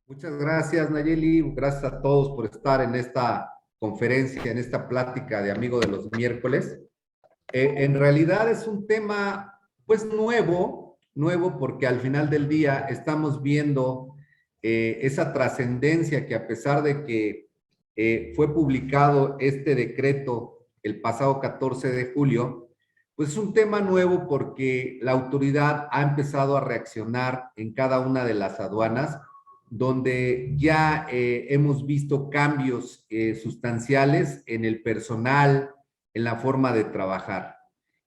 Muchas gracias, Nayeli. Gracias a todos por estar en esta conferencia, en esta plática de Amigo de los Miércoles. En realidad es un tema, pues, nuevo porque al final del día estamos viendo esa trascendencia que a pesar de que fue publicado este decreto el pasado 14 de julio, pues es un tema nuevo porque la autoridad ha empezado a reaccionar en cada una de las aduanas donde ya hemos visto cambios sustanciales en el personal, en la forma de trabajar.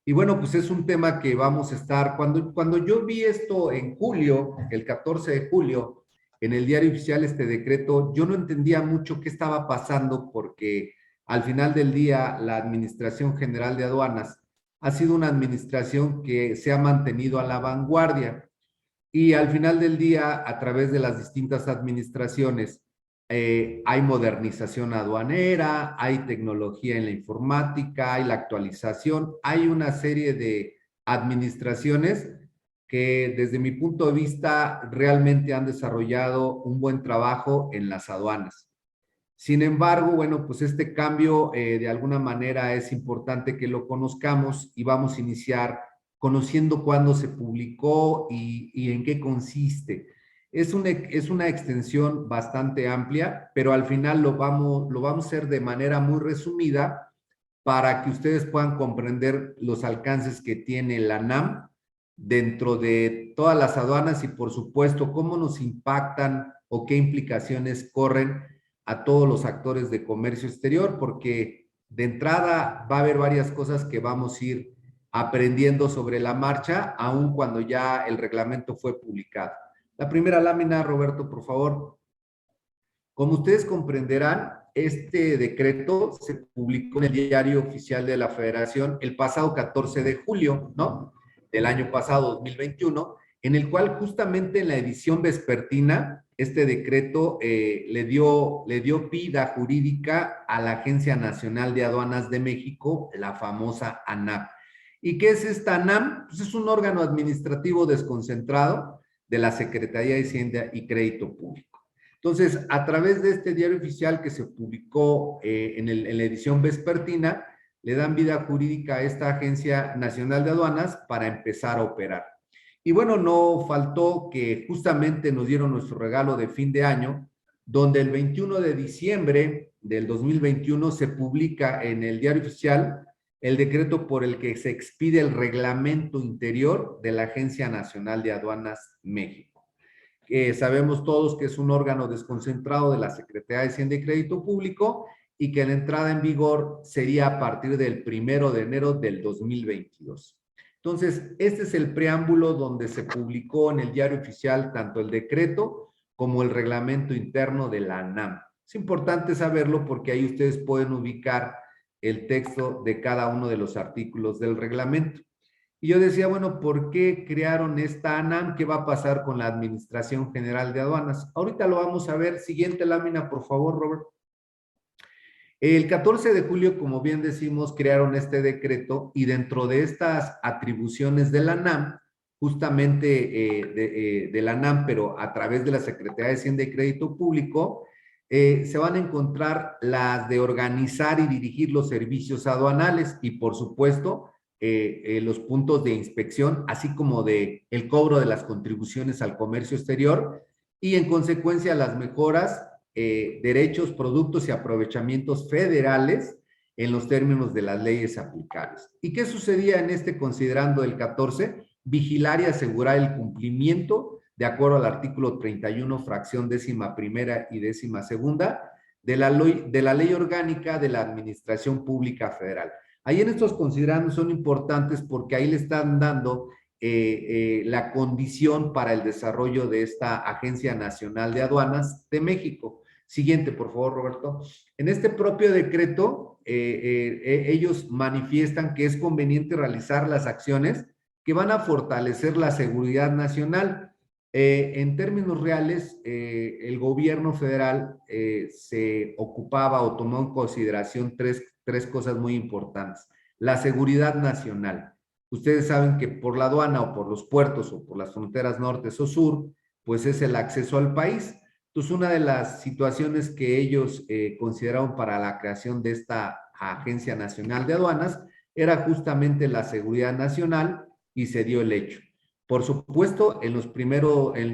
Y bueno, pues es un tema que vamos a estar, cuando yo vi esto en julio, el 14 de julio, en el diario oficial este decreto, yo no entendía mucho qué estaba pasando porque al final del día la Administración General de Aduanas ha sido una administración que se ha mantenido a la vanguardia. Y al final del día, a través de las distintas administraciones, hay modernización aduanera, hay tecnología en la informática, hay la actualización, hay una serie de administraciones que desde mi punto de vista realmente han desarrollado un buen trabajo en las aduanas. Sin embargo, bueno, pues este cambio de alguna manera es importante que lo conozcamos y vamos a iniciar conociendo cuándo se publicó y en qué consiste. Es una extensión bastante amplia, pero al final lo vamos a hacer de manera muy resumida para que ustedes puedan comprender los alcances que tiene la NAM dentro de todas las aduanas y por supuesto cómo nos impactan o qué implicaciones corren a todos los actores de comercio exterior, porque de entrada va a haber varias cosas que vamos a ir aprendiendo sobre la marcha, aun cuando ya el reglamento fue publicado. La primera lámina, Roberto, por favor. Como ustedes comprenderán, este decreto se publicó en el Diario Oficial de la Federación el pasado 14 de julio, ¿no? Del año pasado, 2021, en el cual justamente en la edición vespertina, este decreto le dio vida jurídica a la Agencia Nacional de Aduanas de México, la famosa ANAP. ¿Y qué es esta ANAM? Pues es un órgano administrativo desconcentrado de la Secretaría de Hacienda y Crédito Público. Entonces, a través de este diario oficial que se publicó en la edición vespertina, le dan vida jurídica a esta Agencia Nacional de Aduanas para empezar a operar. Y bueno, no faltó que justamente nos dieron nuestro regalo de fin de año, donde el 21 de diciembre del 2021 se publica en el diario oficial el decreto por el que se expide el reglamento interior de la Agencia Nacional de Aduanas México. Sabemos todos que es un órgano desconcentrado de la Secretaría de Hacienda y Crédito Público y que la entrada en vigor sería a partir del 1 de enero del 2022. Entonces, este es el preámbulo donde se publicó en el diario oficial tanto el decreto como el reglamento interno de la ANAM. Es importante saberlo porque ahí ustedes pueden ubicar el texto de cada uno de los artículos del reglamento. Y yo decía, bueno, ¿por qué crearon esta ANAM? ¿Qué va a pasar con la Administración General de Aduanas? Ahorita lo vamos a ver. Siguiente lámina, por favor, Robert. El 14 de julio, como bien decimos, crearon este decreto y dentro de estas atribuciones de la ANAM, justamente de la ANAM, pero a través de la Secretaría de Hacienda y Crédito Público, se van a encontrar las de organizar y dirigir los servicios aduanales y, por supuesto, los puntos de inspección, así como de el cobro de las contribuciones al comercio exterior y, en consecuencia, las mejoras, derechos, productos y aprovechamientos federales en los términos de las leyes aplicables. ¿Y qué sucedía en este considerando el 14? Vigilar y asegurar el cumplimiento de acuerdo al artículo 31, fracción 11ª y 12ª de la ley orgánica de la Administración Pública Federal. Ahí en estos considerandos son importantes porque ahí le están dando la condición para el desarrollo de esta Agencia Nacional de Aduanas de México. Siguiente, por favor, Roberto. En este propio decreto, ellos manifiestan que es conveniente realizar las acciones que van a fortalecer la seguridad nacional. En términos reales, el gobierno federal se ocupaba o tomó en consideración tres cosas muy importantes. La seguridad nacional. Ustedes saben que por la aduana o por los puertos o por las fronteras norte o sur, pues es el acceso al país. Entonces, una de las situaciones que ellos consideraron para la creación de esta Agencia Nacional de Aduanas era justamente la seguridad nacional y se dio el hecho. Por supuesto,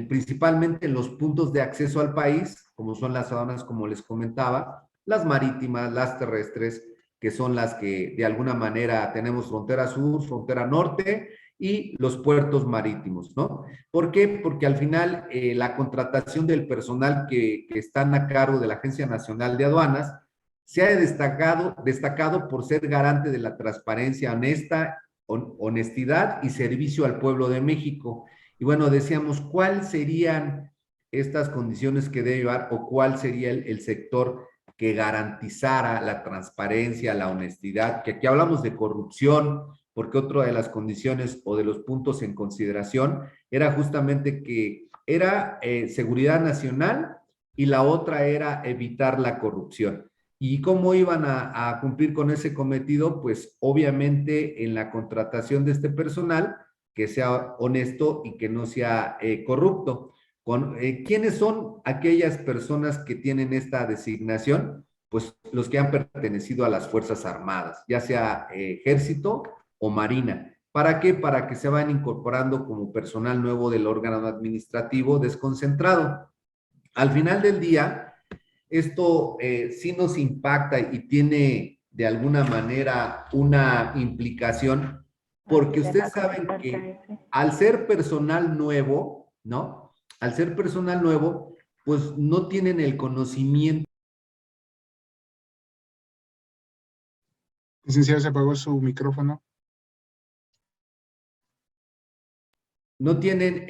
principalmente en los puntos de acceso al país, como son las aduanas, como les comentaba, las marítimas, las terrestres, que son las que de alguna manera tenemos frontera sur, frontera norte y los puertos marítimos, ¿no? ¿Por qué? Porque al final la contratación del personal que están a cargo de la Agencia Nacional de Aduanas se ha destacado por ser garante de la transparencia honestidad y servicio al pueblo de México. Y bueno, decíamos, ¿cuáles serían estas condiciones que debe llevar o cuál sería el sector que garantizara la transparencia, la honestidad? Que aquí hablamos de corrupción, porque otra de las condiciones o de los puntos en consideración era justamente que era seguridad nacional y la otra era evitar la corrupción. ¿Y cómo iban a cumplir con ese cometido? Pues obviamente en la contratación de este personal que sea honesto y que no sea corrupto. ¿Quiénes son aquellas personas que tienen esta designación? Pues los que han pertenecido a las Fuerzas Armadas, ya sea ejército o marina. ¿Para qué? Para que se vayan incorporando como personal nuevo del órgano administrativo desconcentrado. Al final del día, esto sí nos impacta y tiene de alguna manera una implicación, porque ustedes saben que al ser personal nuevo, ¿no? Al ser personal nuevo, pues no tienen el conocimiento. Licenciado, se apagó su micrófono. No tienen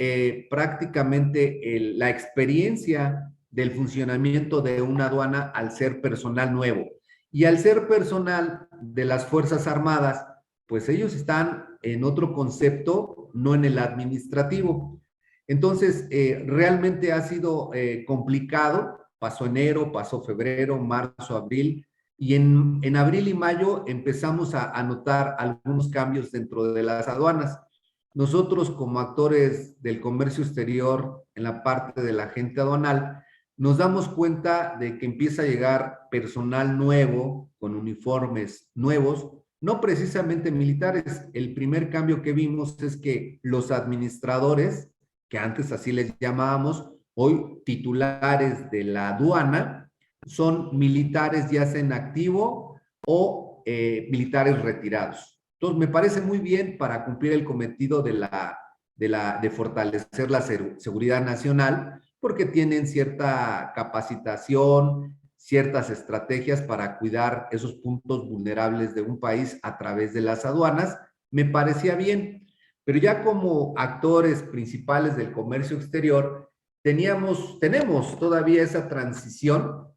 prácticamente la experiencia del funcionamiento de una aduana al ser personal nuevo. Y al ser personal de las Fuerzas Armadas, pues ellos están en otro concepto, no en el administrativo. Entonces, realmente ha sido complicado. Pasó enero, pasó febrero, marzo, abril, y en abril y mayo empezamos a notar algunos cambios dentro de las aduanas. Nosotros como actores del comercio exterior en la parte de la agente aduanal, nos damos cuenta de que empieza a llegar personal nuevo, con uniformes nuevos, no precisamente militares. El primer cambio que vimos es que los administradores, que antes así les llamábamos, hoy titulares de la aduana, son militares ya sea en activo o militares retirados. Entonces, me parece muy bien para cumplir el cometido de fortalecer la seguridad nacional, porque tienen cierta capacitación, ciertas estrategias para cuidar esos puntos vulnerables de un país a través de las aduanas. Me parecía bien, pero ya como actores principales del comercio exterior, tenemos todavía esa transición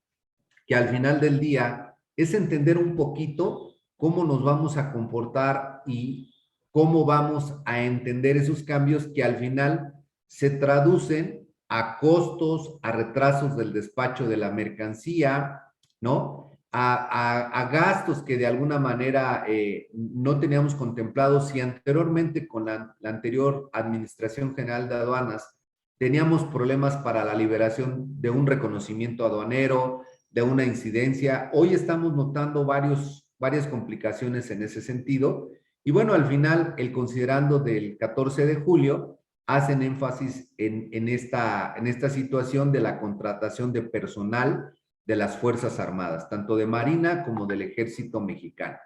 que al final del día es entender un poquito cómo nos vamos a comportar y cómo vamos a entender esos cambios que al final se traducen a costos, a retrasos del despacho de la mercancía, ¿no? A gastos que de alguna manera no teníamos contemplados. Si anteriormente con la anterior Administración General de Aduanas teníamos problemas para la liberación de un reconocimiento aduanero, de una incidencia. Hoy estamos notando varias complicaciones en ese sentido. Y bueno, al final, el considerando del 14 de julio, hacen énfasis en esta situación de la contratación de personal de las Fuerzas Armadas, tanto de Marina como del Ejército Mexicano.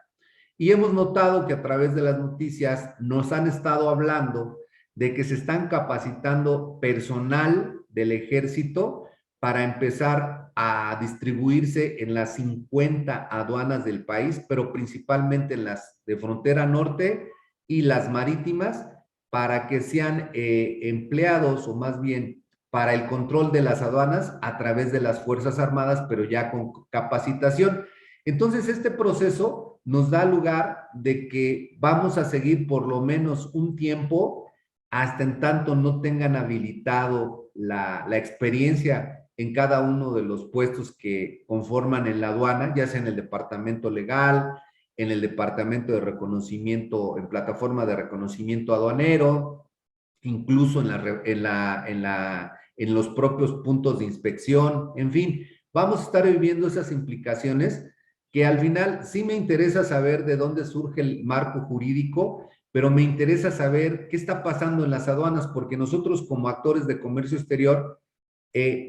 Y hemos notado que a través de las noticias nos han estado hablando de que se están capacitando personal del ejército para empezar a distribuirse en las 50 aduanas del país, pero principalmente en las de frontera norte y las marítimas, para que sean empleados o más bien para el control de las aduanas a través de las Fuerzas Armadas, pero ya con capacitación. Entonces, este proceso nos da lugar de que vamos a seguir por lo menos un tiempo hasta en tanto no tengan habilitado la experiencia en cada uno de los puestos que conforman en la aduana, ya sea en el departamento legal, en el departamento de reconocimiento, en plataforma de reconocimiento aduanero, incluso en en los propios puntos de inspección, en fin, vamos a estar viviendo esas implicaciones que al final sí me interesa saber de dónde surge el marco jurídico, pero me interesa saber qué está pasando en las aduanas, porque nosotros como actores de comercio exterior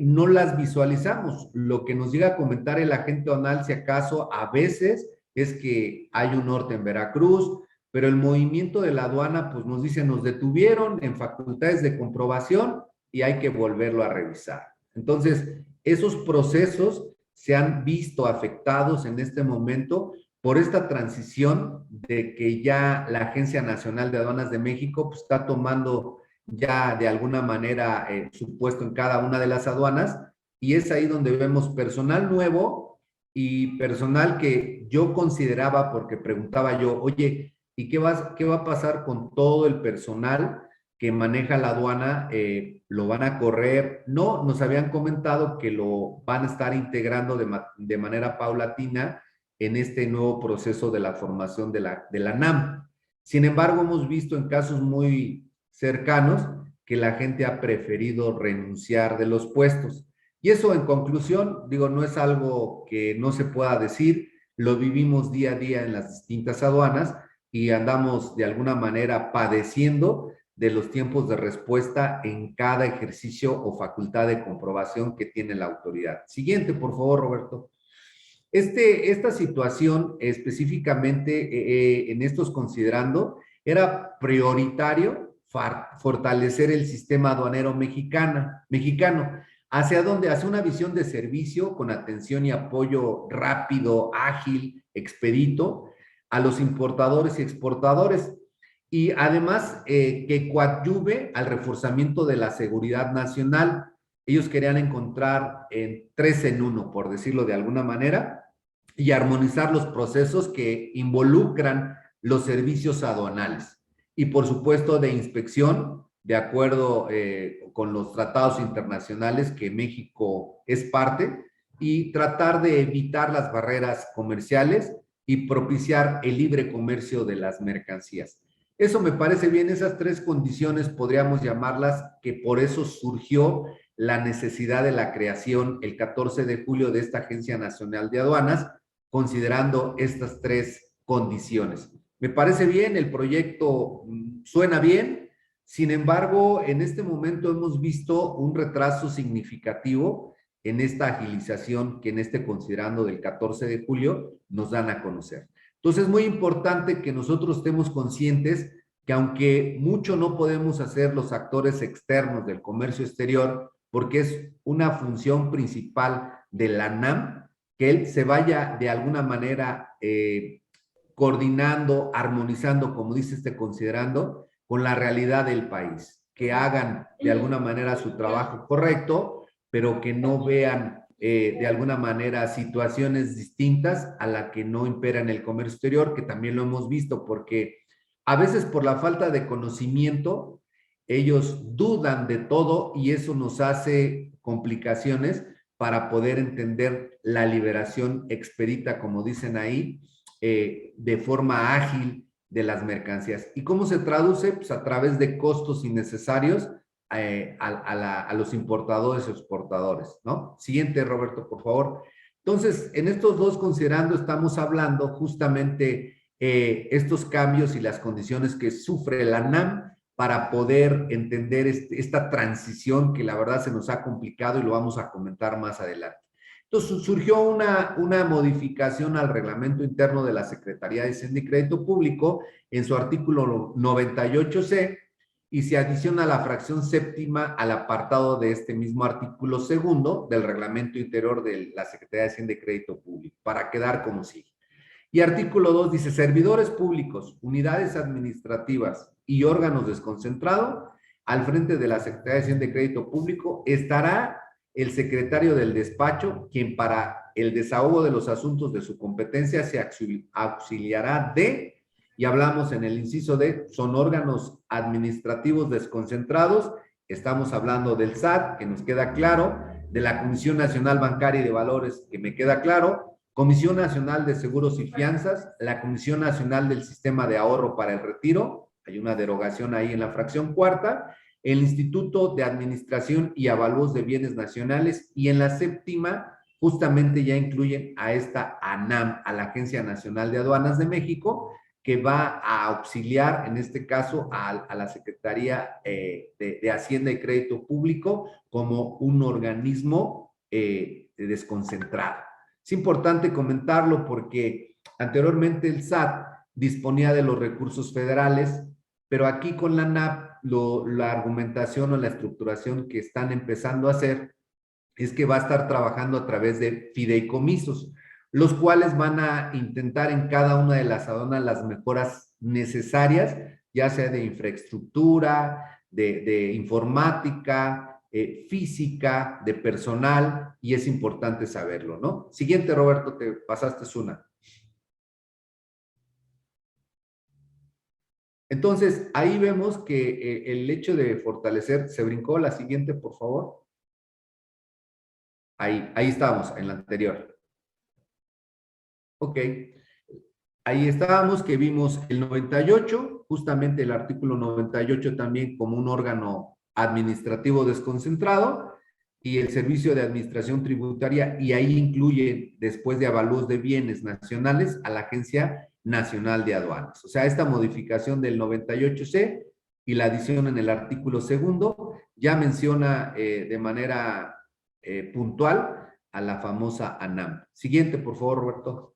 no las visualizamos. Lo que nos llega a comentar el agente aduanal, si acaso, a veces es que hay un norte en Veracruz, pero el movimiento de la aduana, pues nos dice, nos detuvieron en facultades de comprobación y hay que volverlo a revisar. Entonces, esos procesos se han visto afectados en este momento por esta transición de que ya la Agencia Nacional de Aduanas de México pues, está tomando ya de alguna manera su puesto en cada una de las aduanas, y es ahí donde vemos personal nuevo y personal que yo consideraba, porque preguntaba yo, oye, ¿y qué va a pasar con todo el personal que maneja la aduana? ¿Lo van a correr? No, nos habían comentado que lo van a estar integrando de manera paulatina en este nuevo proceso de la formación de la NAM. Sin embargo, hemos visto en casos muy cercanos que la gente ha preferido renunciar de los puestos. Y eso, en conclusión, digo, no es algo que no se pueda decir, lo vivimos día a día en las distintas aduanas y andamos de alguna manera padeciendo de los tiempos de respuesta en cada ejercicio o facultad de comprobación que tiene la autoridad. Siguiente, por favor, Roberto. Esta situación específicamente en estos considerando, era prioritario fortalecer el sistema aduanero mexicano, hacia donde hace una visión de servicio con atención y apoyo rápido, ágil, expedito a los importadores y exportadores, y además que coadyuve al reforzamiento de la seguridad nacional. Ellos querían encontrar tres en uno, por decirlo de alguna manera, y armonizar los procesos que involucran los servicios aduanales y por supuesto de inspección de acuerdo con los tratados internacionales que México es parte, y tratar de evitar las barreras comerciales y propiciar el libre comercio de las mercancías. Eso me parece bien, esas tres condiciones podríamos llamarlas, que por eso surgió la necesidad de la creación el 14 de julio de esta Agencia Nacional de Aduanas, considerando estas tres condiciones. Me parece bien, el proyecto suena bien, sin embargo, en este momento hemos visto un retraso significativo en esta agilización que en este considerando del 14 de julio nos dan a conocer. Entonces, es muy importante que nosotros estemos conscientes que aunque mucho no podemos hacer los actores externos del comercio exterior, porque es una función principal de la NAM, que él se vaya de alguna manera coordinando, armonizando, como dice considerando, con la realidad del país, que hagan de alguna manera su trabajo correcto, pero que no vean de alguna manera situaciones distintas a la que no impera en el comercio exterior, que también lo hemos visto, porque a veces por la falta de conocimiento, ellos dudan de todo y eso nos hace complicaciones para poder entender la liberación expedita, como dicen ahí, de forma ágil de las mercancías. ¿Y cómo se traduce? Pues a través de costos innecesarios a los importadores y exportadores, ¿no? Siguiente, Roberto, por favor. Entonces, en estos dos considerando, estamos hablando justamente estos cambios y las condiciones que sufre la NAM para poder entender esta transición que la verdad se nos ha complicado y lo vamos a comentar más adelante. Entonces surgió una modificación al reglamento interno de la Secretaría de Hacienda y Crédito Público en su artículo 98C y se adiciona la fracción séptima al apartado de este mismo artículo segundo del reglamento interior de la Secretaría de Hacienda y Crédito Público, para quedar como sigue. Y artículo 2 dice, servidores públicos, unidades administrativas y órganos desconcentrados, al frente de la Secretaría de Hacienda y Crédito Público estará el secretario del despacho, quien para el desahogo de los asuntos de su competencia se auxiliará de, y hablamos en el inciso de, son órganos administrativos desconcentrados, estamos hablando del SAT, que nos queda claro, de la Comisión Nacional Bancaria y de Valores, que me queda claro, Comisión Nacional de Seguros y Fianzas, la Comisión Nacional del Sistema de Ahorro para el Retiro, hay una derogación ahí en la fracción cuarta, el Instituto de Administración y Avalúos de Bienes Nacionales, y en la séptima justamente ya incluyen a esta ANAM, a la Agencia Nacional de Aduanas de México, que va a auxiliar, en este caso, a la Secretaría de Hacienda y Crédito Público como un organismo desconcentrado. Es importante comentarlo porque anteriormente el SAT disponía de los recursos federales, pero aquí con la ANAP, la argumentación o la estructuración que están empezando a hacer es que va a estar trabajando a través de fideicomisos, los cuales van a intentar en cada una de las aduanas las mejoras necesarias, ya sea de infraestructura, de informática, física, de personal, y es importante saberlo, ¿no? Siguiente, Roberto, te pasaste una. Entonces, ahí vemos que el hecho de fortalecer, se brincó la siguiente, por favor. Ahí estábamos, en la anterior. Ok. Ahí estábamos, que vimos el 98, justamente el artículo 98 también como un órgano administrativo desconcentrado, y el Servicio de Administración Tributaria, y ahí incluye, después de avalúos de bienes nacionales, a la Agencia Nacional de Aduanas. O sea, esta modificación del 98C y la adición en el artículo segundo ya menciona de manera puntual a la famosa ANAM. Siguiente, por favor, Roberto.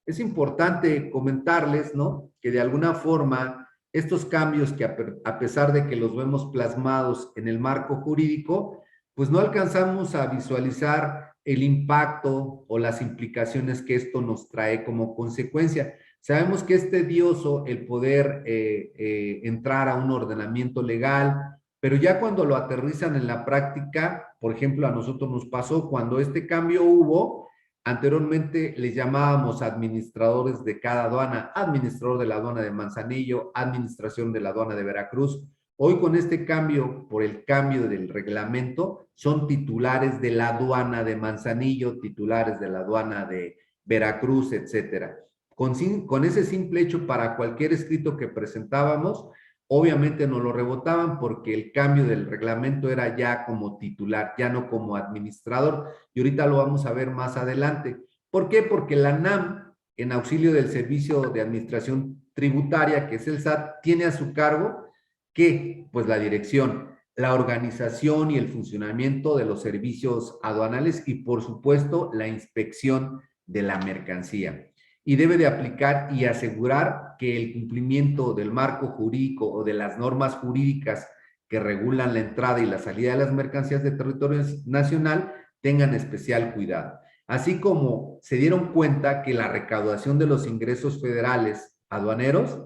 Es importante comentarles, ¿no?, que de alguna forma estos cambios que a pesar de que los vemos plasmados en el marco jurídico, pues no alcanzamos a visualizar el impacto o las implicaciones que esto nos trae como consecuencia. Sabemos que es tedioso el poder entrar a un ordenamiento legal, pero ya cuando lo aterrizan en la práctica, por ejemplo, a nosotros nos pasó cuando este cambio hubo. Anteriormente les llamábamos administradores de cada aduana, administrador de la aduana de Manzanillo, administración de la aduana de Veracruz. Hoy con este cambio, por el cambio del reglamento, son titulares de la aduana de Manzanillo, titulares de la aduana de Veracruz, etcétera. Con ese simple hecho, para cualquier escrito que presentábamos, obviamente nos lo rebotaban porque el cambio del reglamento era ya como titular, ya no como administrador, y ahorita lo vamos a ver más adelante. ¿Por qué? Porque la ANAM, en auxilio del Servicio de Administración Tributaria, que es el SAT, tiene a su cargo que, pues, la dirección, la organización y el funcionamiento de los servicios aduanales y, por supuesto, la inspección de la mercancía. Y debe de aplicar y asegurar que el cumplimiento del marco jurídico o de las normas jurídicas que regulan la entrada y la salida de las mercancías de territorio nacional tengan especial cuidado. Así como se dieron cuenta que la recaudación de los ingresos federales aduaneros,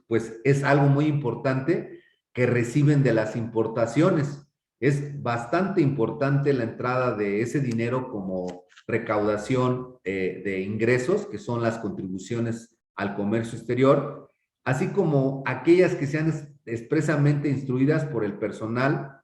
pues es algo muy importante que reciben de las importaciones. Es bastante importante la entrada de ese dinero como recaudación de ingresos, que son las contribuciones al comercio exterior, así como aquellas que sean expresamente instruidas por el personal,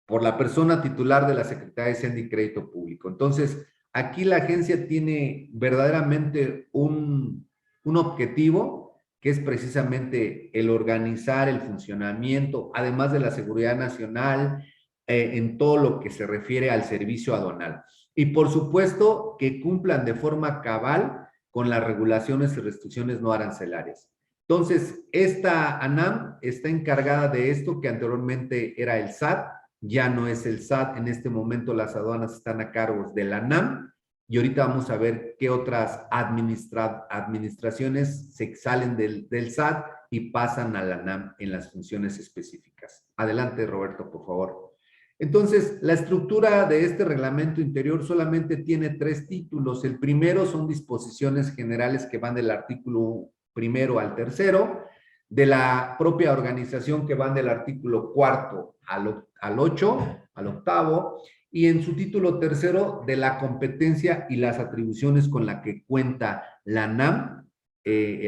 por la persona titular de la Secretaría de Hacienda y Crédito Público. Entonces, aquí la agencia tiene verdaderamente un objetivo, que es precisamente el organizar el funcionamiento, además de la seguridad nacional, en todo lo que se refiere al servicio aduanal. Y por supuesto que cumplan de forma cabal con las regulaciones y restricciones no arancelarias. Entonces, esta ANAM está encargada de esto, que anteriormente era el SAT, ya no es el SAT. En este momento las aduanas están a cargo de la ANAM, y ahorita vamos a ver qué otras administraciones se salen del SAT y pasan a la ANAM en las funciones específicas. Adelante, Roberto, por favor. Entonces, la estructura de este reglamento interior solamente tiene 3 títulos. El primero son disposiciones generales que van del artículo 1 al 3, de la propia organización que van del artículo 4 al 8, al 8, y en su título 3 de la competencia y las atribuciones con la que cuenta la ANAM,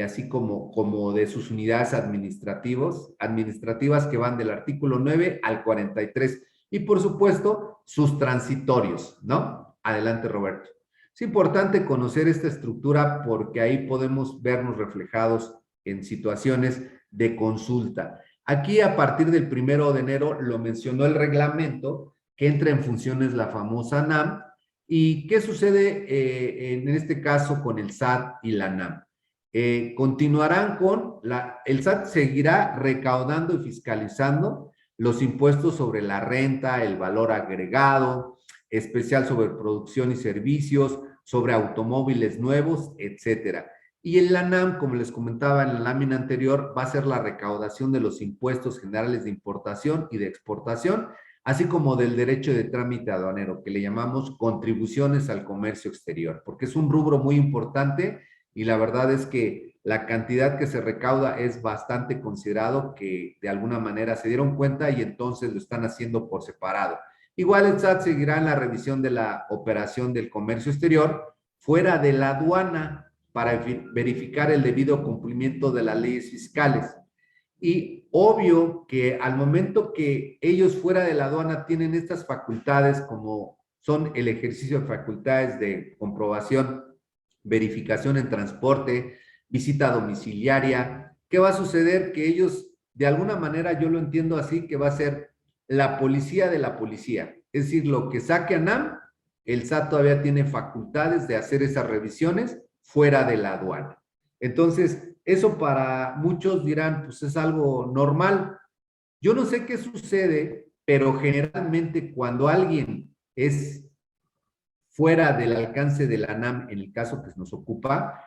así como de sus unidades administrativas que van del artículo 9 al 43, y por supuesto sus transitorios, ¿no? Adelante, Roberto. Es importante conocer esta estructura porque ahí podemos vernos reflejados en situaciones de consulta. Aquí, a partir del 1 de enero, lo mencionó el reglamento, que entra en funciones la famosa NAM. ¿Y qué sucede en este caso con el SAT y la NAM? Continuarán el SAT seguirá recaudando y fiscalizando los impuestos sobre la renta, el valor agregado, especial sobre producción y servicios, sobre automóviles nuevos, etcétera. Y en la NAM, como les comentaba en la lámina anterior, va a ser la recaudación de los impuestos generales de importación y de exportación, así como del derecho de trámite aduanero, que le llamamos contribuciones al comercio exterior, porque es un rubro muy importante y la verdad es que la cantidad que se recauda es bastante considerado, que de alguna manera se dieron cuenta y entonces lo están haciendo por separado. Igual el SAT seguirá en la revisión de la operación del comercio exterior fuera de la aduana para verificar el debido cumplimiento de las leyes fiscales. Y obvio que al momento que ellos fuera de la aduana tienen estas facultades, como son el ejercicio de facultades de comprobación, verificación en transporte, visita domiciliaria, ¿qué va a suceder? Que ellos, de alguna manera, yo lo entiendo así, que va a ser la policía de la policía. Es decir, lo que saque ANAM, el SAT todavía tiene facultades de hacer esas revisiones fuera de la aduana. Entonces, eso para muchos dirán, pues es algo normal. Yo no sé qué sucede, pero generalmente cuando alguien es fuera del alcance de la ANAM, en el caso que nos ocupa,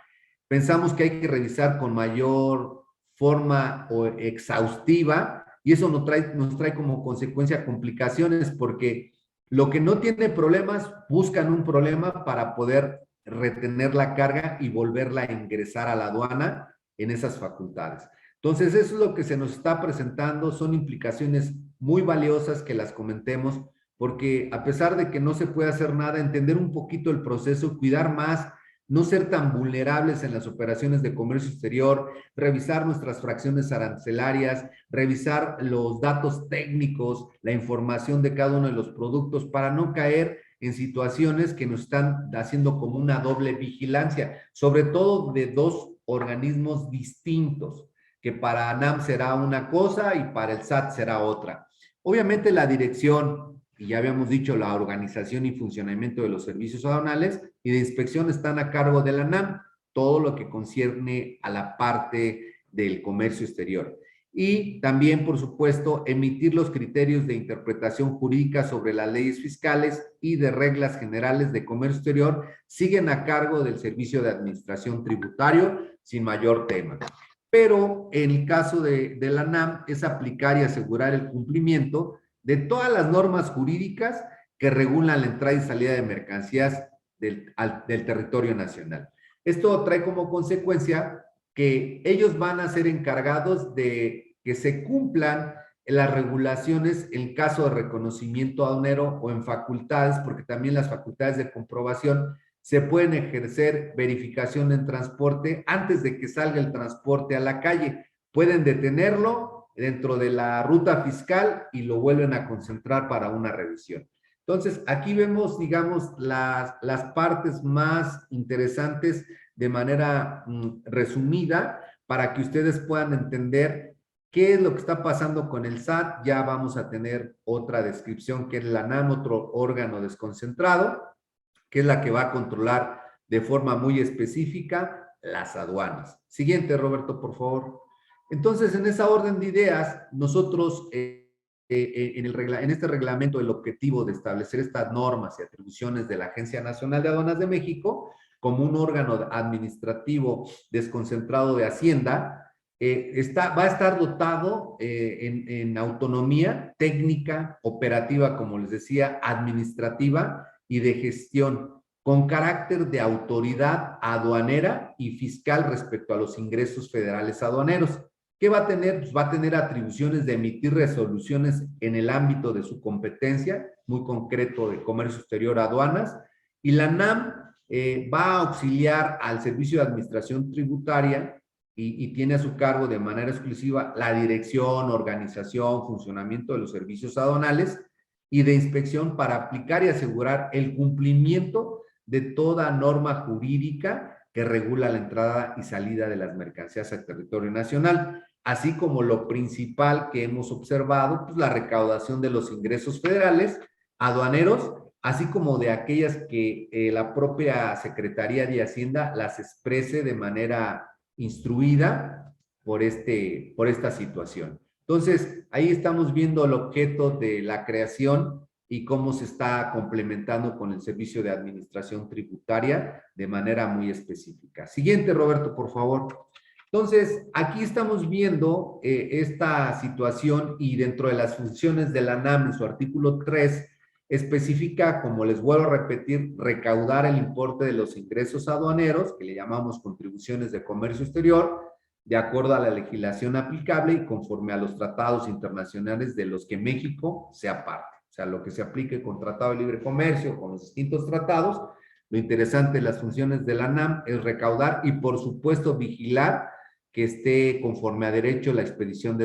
pensamos que hay que revisar con mayor forma o exhaustiva y eso nos trae como consecuencia complicaciones porque lo que no tiene problemas buscan un problema para poder retener la carga y volverla a ingresar a la aduana en esas facultades. Entonces, eso es lo que se nos está presentando, son implicaciones muy valiosas que las comentemos, porque a pesar de que no se puede hacer nada, entender un poquito el proceso, cuidar más, no ser tan vulnerables en las operaciones de comercio exterior, revisar nuestras fracciones arancelarias, revisar los datos técnicos, la información de cada uno de los productos para no caer en situaciones que nos están haciendo como una doble vigilancia, sobre todo de dos organismos distintos, que para ANAM será una cosa y para el SAT será otra. Obviamente la dirección, y ya habíamos dicho, la organización y funcionamiento de los servicios aduanales y de inspección están a cargo de la ANAM, todo lo que concierne a la parte del comercio exterior. Y también, por supuesto, emitir los criterios de interpretación jurídica sobre las leyes fiscales y de reglas generales de comercio exterior siguen a cargo del Servicio de Administración Tributario sin mayor tema. Pero en el caso de la ANAM es aplicar y asegurar el cumplimiento de todas las normas jurídicas que regulan la entrada y salida de mercancías del territorio nacional. Esto trae como consecuencia que ellos van a ser encargados de que se cumplan las regulaciones en caso de reconocimiento aduanero o en facultades, porque también las facultades de comprobación se pueden ejercer verificación en transporte antes de que salga el transporte a la calle. Pueden detenerlo dentro de la ruta fiscal y lo vuelven a concentrar para una revisión. Entonces, aquí vemos, digamos, las partes más interesantes de manera resumida para que ustedes puedan entender qué es lo que está pasando con el SAT. Ya vamos a tener otra descripción que es la NAM, otro órgano desconcentrado, que es la que va a controlar de forma muy específica las aduanas. Siguiente, Roberto, por favor. Entonces, en esa orden de ideas, nosotros en este reglamento, el objetivo de establecer estas normas y atribuciones de la Agencia Nacional de Aduanas de México como un órgano administrativo desconcentrado de Hacienda, va a estar dotado en autonomía técnica, operativa, como les decía, administrativa y de gestión, con carácter de autoridad aduanera y fiscal respecto a los ingresos federales aduaneros. ¿Qué va a tener? Pues va a tener atribuciones de emitir resoluciones en el ámbito de su competencia, muy concreto de comercio exterior, aduanas, y la NAM va a auxiliar al Servicio de Administración Tributaria y tiene a su cargo de manera exclusiva la dirección, organización, funcionamiento de los servicios aduanales y de inspección para aplicar y asegurar el cumplimiento de toda norma jurídica que regula la entrada y salida de las mercancías al territorio nacional. así como lo principal que hemos observado, pues la recaudación de los ingresos federales, aduaneros, así como de aquellas que la propia Secretaría de Hacienda las exprese de manera instruida por esta situación. Entonces, ahí estamos viendo el objeto de la creación y cómo se está complementando con el servicio de administración tributaria de manera muy específica. Siguiente, Roberto, por favor. Entonces, aquí estamos viendo esta situación y dentro de las funciones de la ANAM, en su artículo 3, especifica, como les vuelvo a repetir, recaudar el importe de los ingresos aduaneros, que le llamamos contribuciones de comercio exterior, de acuerdo a la legislación aplicable y conforme a los tratados internacionales de los que México sea parte. O sea, lo que se aplique con Tratado de Libre Comercio, con los distintos tratados. Lo interesante de las funciones de la ANAM es recaudar y, por supuesto, vigilar que esté conforme a derecho la expedición de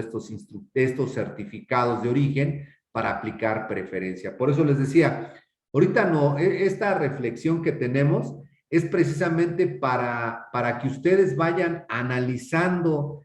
estos certificados de origen para aplicar preferencia. Por eso les decía, ahorita no, esta reflexión que tenemos es precisamente para que ustedes vayan analizando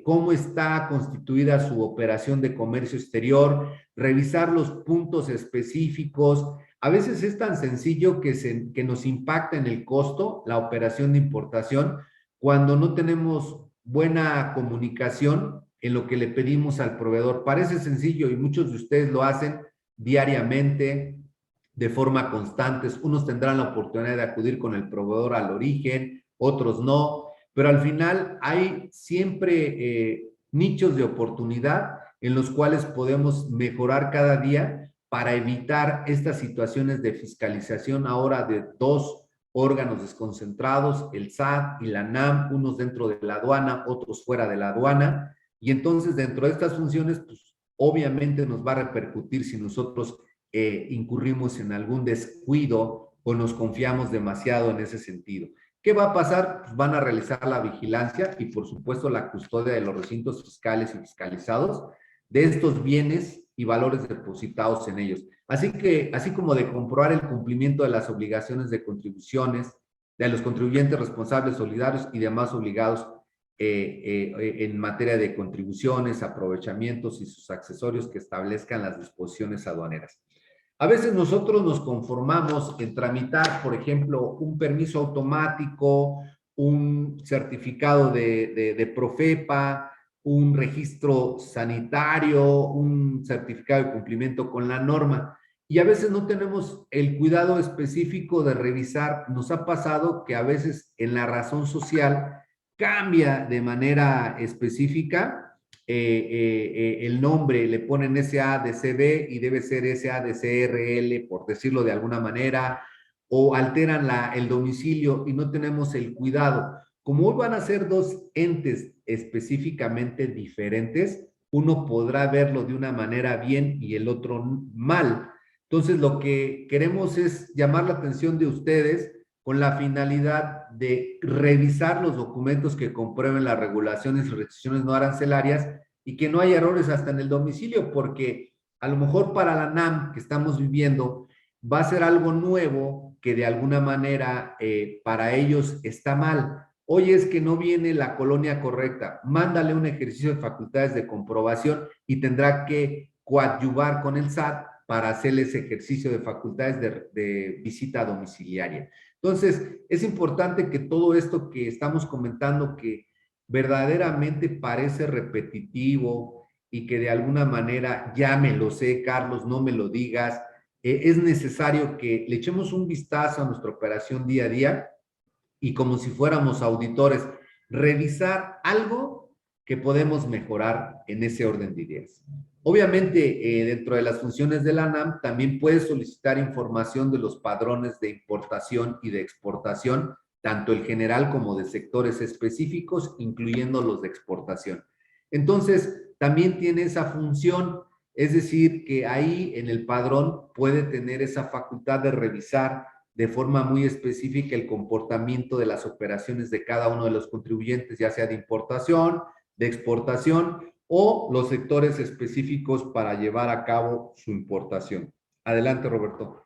cómo está constituida su operación de comercio exterior, revisar los puntos específicos. A veces es tan sencillo que nos impacta en el costo la operación de importación cuando no tenemos buena comunicación en lo que le pedimos al proveedor. Parece sencillo y muchos de ustedes lo hacen diariamente, de forma constante. Unos tendrán la oportunidad de acudir con el proveedor al origen, otros no, pero al final hay siempre nichos de oportunidad en los cuales podemos mejorar cada día para evitar estas situaciones de fiscalización ahora de dos órganos desconcentrados, el SAT y la NAM, unos dentro de la aduana, otros fuera de la aduana, y entonces dentro de estas funciones, pues obviamente nos va a repercutir si nosotros incurrimos en algún descuido o nos confiamos demasiado en ese sentido. ¿Qué va a pasar? Pues van a realizar la vigilancia y por supuesto la custodia de los recintos fiscales y fiscalizados de estos bienes y valores depositados en ellos. Así que, así como de comprobar el cumplimiento de las obligaciones de contribuciones de los contribuyentes responsables solidarios y demás obligados en materia de contribuciones, aprovechamientos y sus accesorios que establezcan las disposiciones aduaneras. A veces nosotros nos conformamos en tramitar, por ejemplo, un permiso automático, un certificado de Profepa, un registro sanitario, un certificado de cumplimiento con la norma. Y a veces no tenemos el cuidado específico de revisar. Nos ha pasado que a veces en la razón social cambia de manera específica el nombre, le ponen SADCB y debe ser SADCRL, por decirlo de alguna manera, o alteran el domicilio y no tenemos el cuidado. Como hoy van a ser dos entes específicamente diferentes, uno podrá verlo de una manera bien y el otro mal. Entonces, lo que queremos es llamar la atención de ustedes con la finalidad de revisar los documentos que comprueben las regulaciones y restricciones no arancelarias y que no haya errores hasta en el domicilio, porque a lo mejor para la NAM que estamos viviendo va a ser algo nuevo que de alguna manera para ellos está mal. Oye, es que no viene la colonia correcta, mándale un ejercicio de facultades de comprobación y tendrá que coadyuvar con el SAT para hacerle ese ejercicio de facultades de visita domiciliaria. Entonces, es importante que todo esto que estamos comentando, que verdaderamente parece repetitivo y que de alguna manera ya me lo sé, Carlos, no me lo digas, es necesario que le echemos un vistazo a nuestra operación día a día y como si fuéramos auditores, revisar algo que podemos mejorar en ese orden de ideas. Obviamente, dentro de las funciones de la ANAM, también puedes solicitar información de los padrones de importación y de exportación, tanto el general como de sectores específicos, incluyendo los de exportación. Entonces, también tiene esa función, es decir, que ahí en el padrón puede tener esa facultad de revisar de forma muy específica el comportamiento de las operaciones de cada uno de los contribuyentes, ya sea de importación, de exportación o los sectores específicos para llevar a cabo su importación. Adelante, Roberto.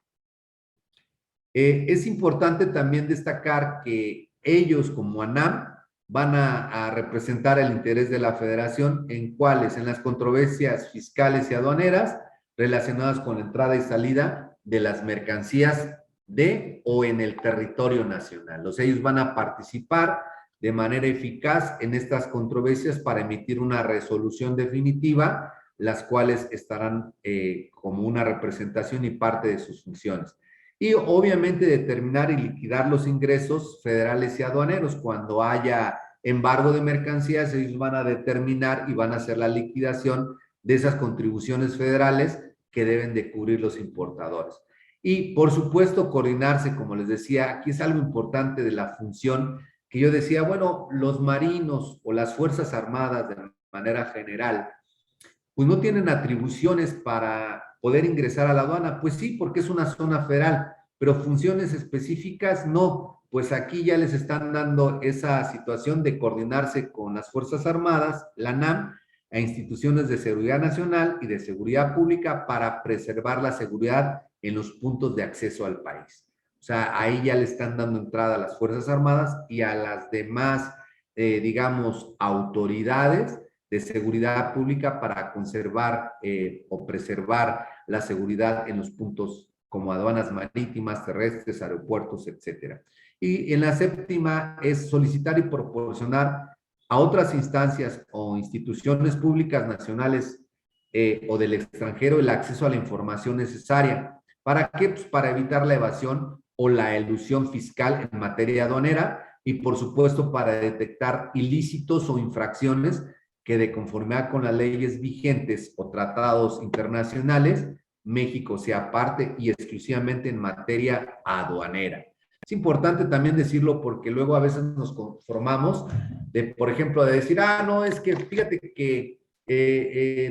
Es importante también destacar que ellos como ANAM van a representar el interés de la Federación. ¿En cuáles? En las controversias fiscales y aduaneras relacionadas con la entrada y salida de las mercancías de o en el territorio nacional. O sea, ellos van a participar de manera eficaz en estas controversias para emitir una resolución definitiva, las cuales estarán como una representación y parte de sus funciones. Y obviamente determinar y liquidar los ingresos federales y aduaneros. Cuando haya embargo de mercancías, ellos van a determinar y van a hacer la liquidación de esas contribuciones federales que deben de cubrir los importadores. Y por supuesto coordinarse, como les decía, aquí es algo importante de la función que yo decía, bueno, los marinos o las Fuerzas Armadas de manera general, pues no tienen atribuciones para poder ingresar a la aduana. Pues sí, porque es una zona federal, pero funciones específicas no. Pues aquí ya les están dando esa situación de coordinarse con las Fuerzas Armadas, la NAM, e instituciones de seguridad nacional y de seguridad pública para preservar la seguridad en los puntos de acceso al país. O sea, ahí ya le están dando entrada a las Fuerzas Armadas y a las demás, digamos, autoridades de seguridad pública para conservar o preservar la seguridad en los puntos como aduanas marítimas, terrestres, aeropuertos, etcétera. Y en la séptima es solicitar y proporcionar a otras instancias o instituciones públicas nacionales o del extranjero el acceso a la información necesaria. ¿Para qué? Pues para evitar la evasión o la elusión fiscal en materia aduanera y, por supuesto, para detectar ilícitos o infracciones que, de conformidad con las leyes vigentes o tratados internacionales, México sea parte y exclusivamente en materia aduanera. Es importante también decirlo porque luego a veces nos conformamos de, por ejemplo, de decir, no, es que fíjate que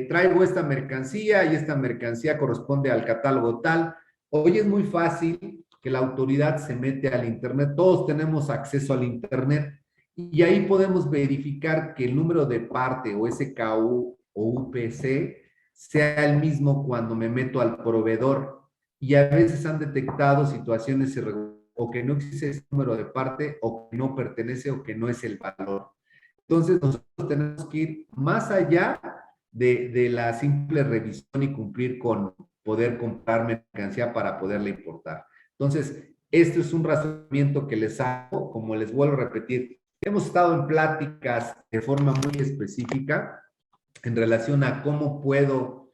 traigo esta mercancía y esta mercancía corresponde al catálogo tal. Hoy es muy fácil que la autoridad se mete al Internet, todos tenemos acceso al Internet y ahí podemos verificar que el número de parte o SKU o UPC sea el mismo cuando me meto al proveedor y a veces han detectado situaciones irregulares o que no existe ese número de parte o que no pertenece o que no es el valor. Entonces nosotros tenemos que ir más allá de la simple revisión y cumplir con poder comprar mercancía para poderla importar. Entonces, esto es un razonamiento que les hago, como les vuelvo a repetir, hemos estado en pláticas de forma muy específica en relación a cómo puedo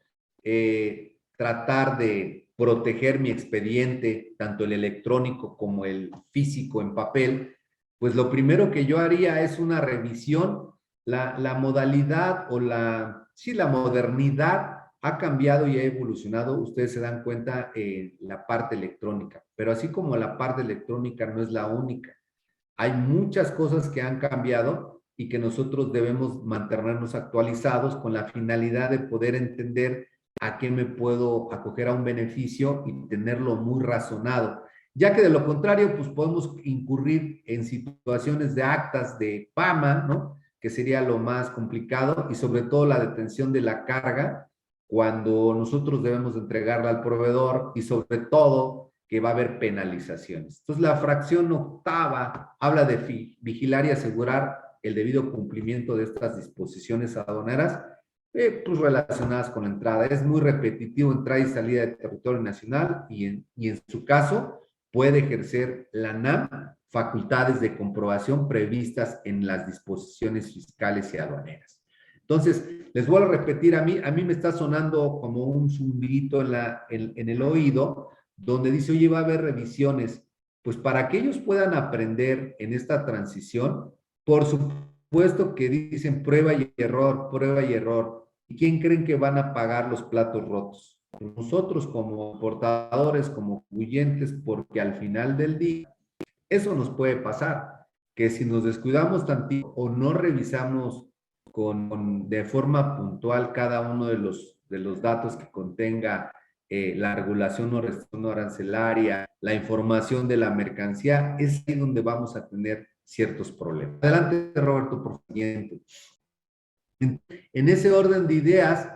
tratar de proteger mi expediente, tanto el electrónico como el físico en papel. Pues lo primero que yo haría es una revisión. La modalidad o la modernidad ha cambiado y ha evolucionado. Ustedes se dan cuenta en la parte electrónica, pero así como la parte electrónica no es la única. Hay muchas cosas que han cambiado y que nosotros debemos mantenernos actualizados con la finalidad de poder entender a qué me puedo acoger a un beneficio y tenerlo muy razonado. Ya que de lo contrario, pues podemos incurrir en situaciones de actas de PAMA, ¿no? Que sería lo más complicado y sobre todo la detención de la carga cuando nosotros debemos entregarla al proveedor y sobre todo que va a haber penalizaciones. Entonces, la fracción octava habla de vigilar y asegurar el debido cumplimiento de estas disposiciones aduaneras, pues relacionadas con la entrada. Es muy repetitivo entrada y salida de territorio nacional y en su caso puede ejercer la NAM facultades de comprobación previstas en las disposiciones fiscales y aduaneras. Entonces, les vuelvo a repetir, a mí me está sonando como un zumbidito en el oído, donde dice, oye, va a haber revisiones. Pues para que ellos puedan aprender en esta transición, por supuesto que dicen prueba y error, prueba y error. ¿Y quién creen que van a pagar los platos rotos? Nosotros como portadores, como clientes, porque al final del día, eso nos puede pasar, que si nos descuidamos tantito o no revisamos de forma puntual cada uno de los datos que contenga la regulación o restricción arancelaria, la información de la mercancía, es ahí donde vamos a tener ciertos problemas. Adelante, Roberto, por siguiente. En ese orden de ideas,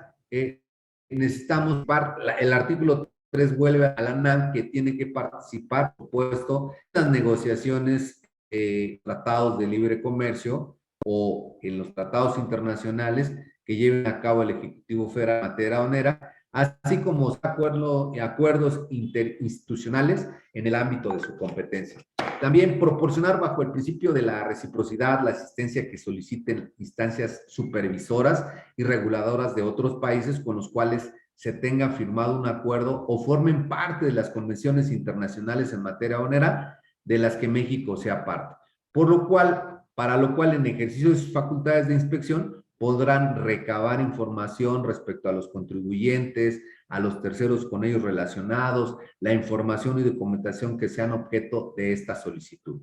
necesitamos, el artículo 3 vuelve a la NAM que tiene que participar, por supuesto, en las negociaciones, tratados de libre comercio o en los tratados internacionales que lleven a cabo el Ejecutivo Federal en materia aduanera, así como acuerdos interinstitucionales en el ámbito de su competencia. También proporcionar bajo el principio de la reciprocidad la asistencia que soliciten instancias supervisoras y reguladoras de otros países con los cuales se tenga firmado un acuerdo o formen parte de las convenciones internacionales en materia aduanera de las que México sea parte. Para lo cual en ejercicio de sus facultades de inspección podrán recabar información respecto a los contribuyentes, a los terceros con ellos relacionados, la información y documentación que sean objeto de esta solicitud.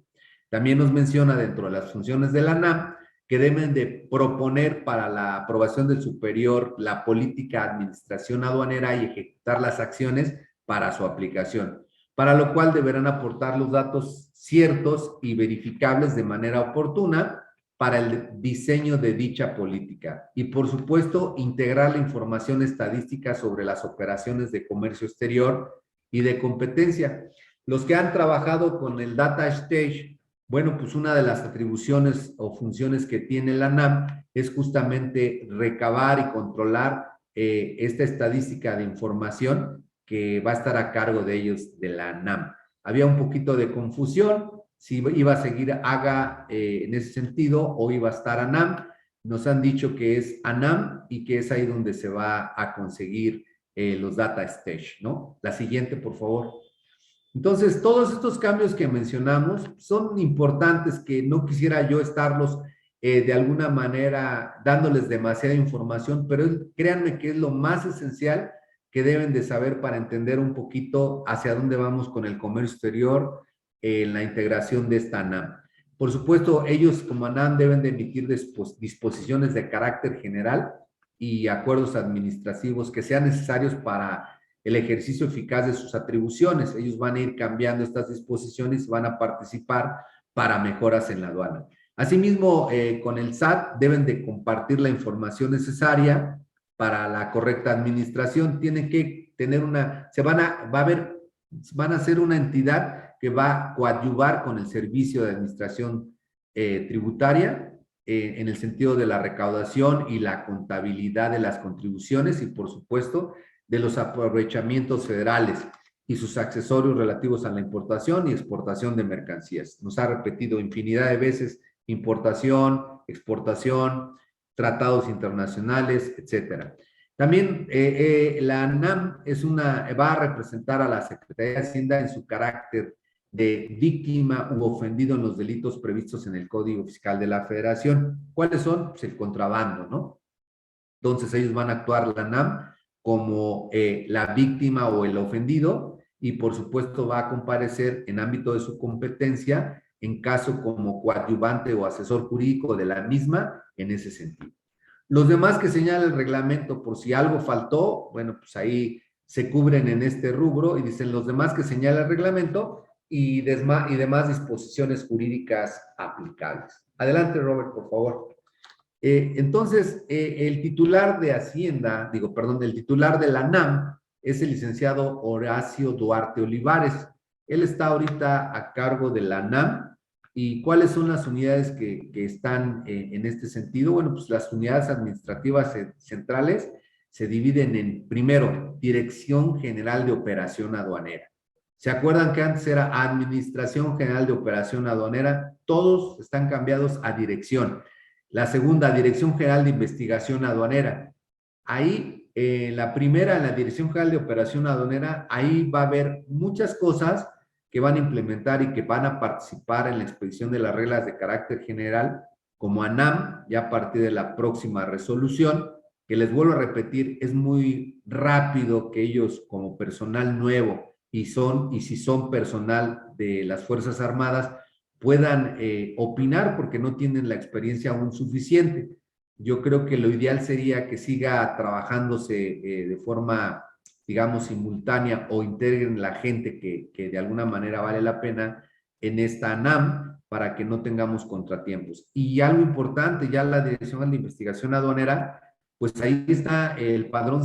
También nos menciona dentro de las funciones de la ANAM que deben de proponer para la aprobación del superior la política de administración aduanera y ejecutar las acciones para su aplicación, para lo cual deberán aportar los datos ciertos y verificables de manera oportuna para el diseño de dicha política y, por supuesto, integrar la información estadística sobre las operaciones de comercio exterior y de competencia. Los que han trabajado con el Data Stage, bueno, pues una de las atribuciones o funciones que tiene la ANAM es justamente recabar y controlar esta estadística de información que va a estar a cargo de ellos, de la ANAM. Había un poquito de confusión, si iba a seguir AGA en ese sentido o iba a estar ANAM. Nos han dicho que es ANAM y que es ahí donde se va a conseguir los data stage, ¿no? La siguiente, por favor. Entonces, todos estos cambios que mencionamos son importantes, que no quisiera yo estarlos de alguna manera dándoles demasiada información, pero créanme que es lo más esencial que deben de saber para entender un poquito hacia dónde vamos con el comercio exterior en la integración de esta ANAM. Por supuesto, ellos como ANAM deben de emitir disposiciones de carácter general y acuerdos administrativos que sean necesarios para el ejercicio eficaz de sus atribuciones. Ellos van a ir cambiando estas disposiciones y van a participar para mejoras en la aduana. Asimismo, con el SAT deben de compartir la información necesaria para la correcta administración. Tienen que tener van a ser una entidad que va a coadyuvar con el servicio de administración tributaria en el sentido de la recaudación y la contabilidad de las contribuciones y, por supuesto, de los aprovechamientos federales y sus accesorios relativos a la importación y exportación de mercancías. Nos ha repetido infinidad de veces importación, exportación, tratados internacionales, etcétera. También la ANAM va a representar a la Secretaría de Hacienda en su carácter de víctima u ofendido en los delitos previstos en el Código Fiscal de la Federación. ¿Cuáles son? Pues el contrabando, ¿no? Entonces ellos van a actuar, la ANAM, como la víctima o el ofendido y por supuesto va a comparecer en ámbito de su competencia en caso como coadyuvante o asesor jurídico de la misma en ese sentido. Los demás que señala el reglamento, por si algo faltó, bueno, pues ahí se cubren en este rubro y dicen los demás que señala el reglamento y demás disposiciones jurídicas aplicables. Adelante, Robert, por favor. Entonces, el titular de Hacienda, el titular de la ANAM es el licenciado Horacio Duarte Olivares. Él está ahorita a cargo de la ANAM. ¿Y cuáles son las unidades que están en este sentido? Bueno, pues las unidades administrativas centrales se dividen en, primero, Dirección General de Operación Aduanera. ¿Se acuerdan que antes era Administración General de Operación Aduanera? Todos están cambiados a dirección. La segunda, Dirección General de Investigación Aduanera. Ahí, la primera, en la Dirección General de Operación Aduanera, ahí va a haber muchas cosas que van a implementar y que van a participar en la expedición de las reglas de carácter general, como ANAM, ya a partir de la próxima resolución, que les vuelvo a repetir, es muy rápido que ellos, como personal nuevo, y si son personal de las Fuerzas Armadas, puedan opinar porque no tienen la experiencia aún suficiente. Yo creo que lo ideal sería que siga trabajándose de forma, digamos, simultánea o integren la gente que de alguna manera vale la pena en esta ANAM para que no tengamos contratiempos. Y algo importante, ya la Dirección de Investigación Aduanera, pues ahí está el padrón,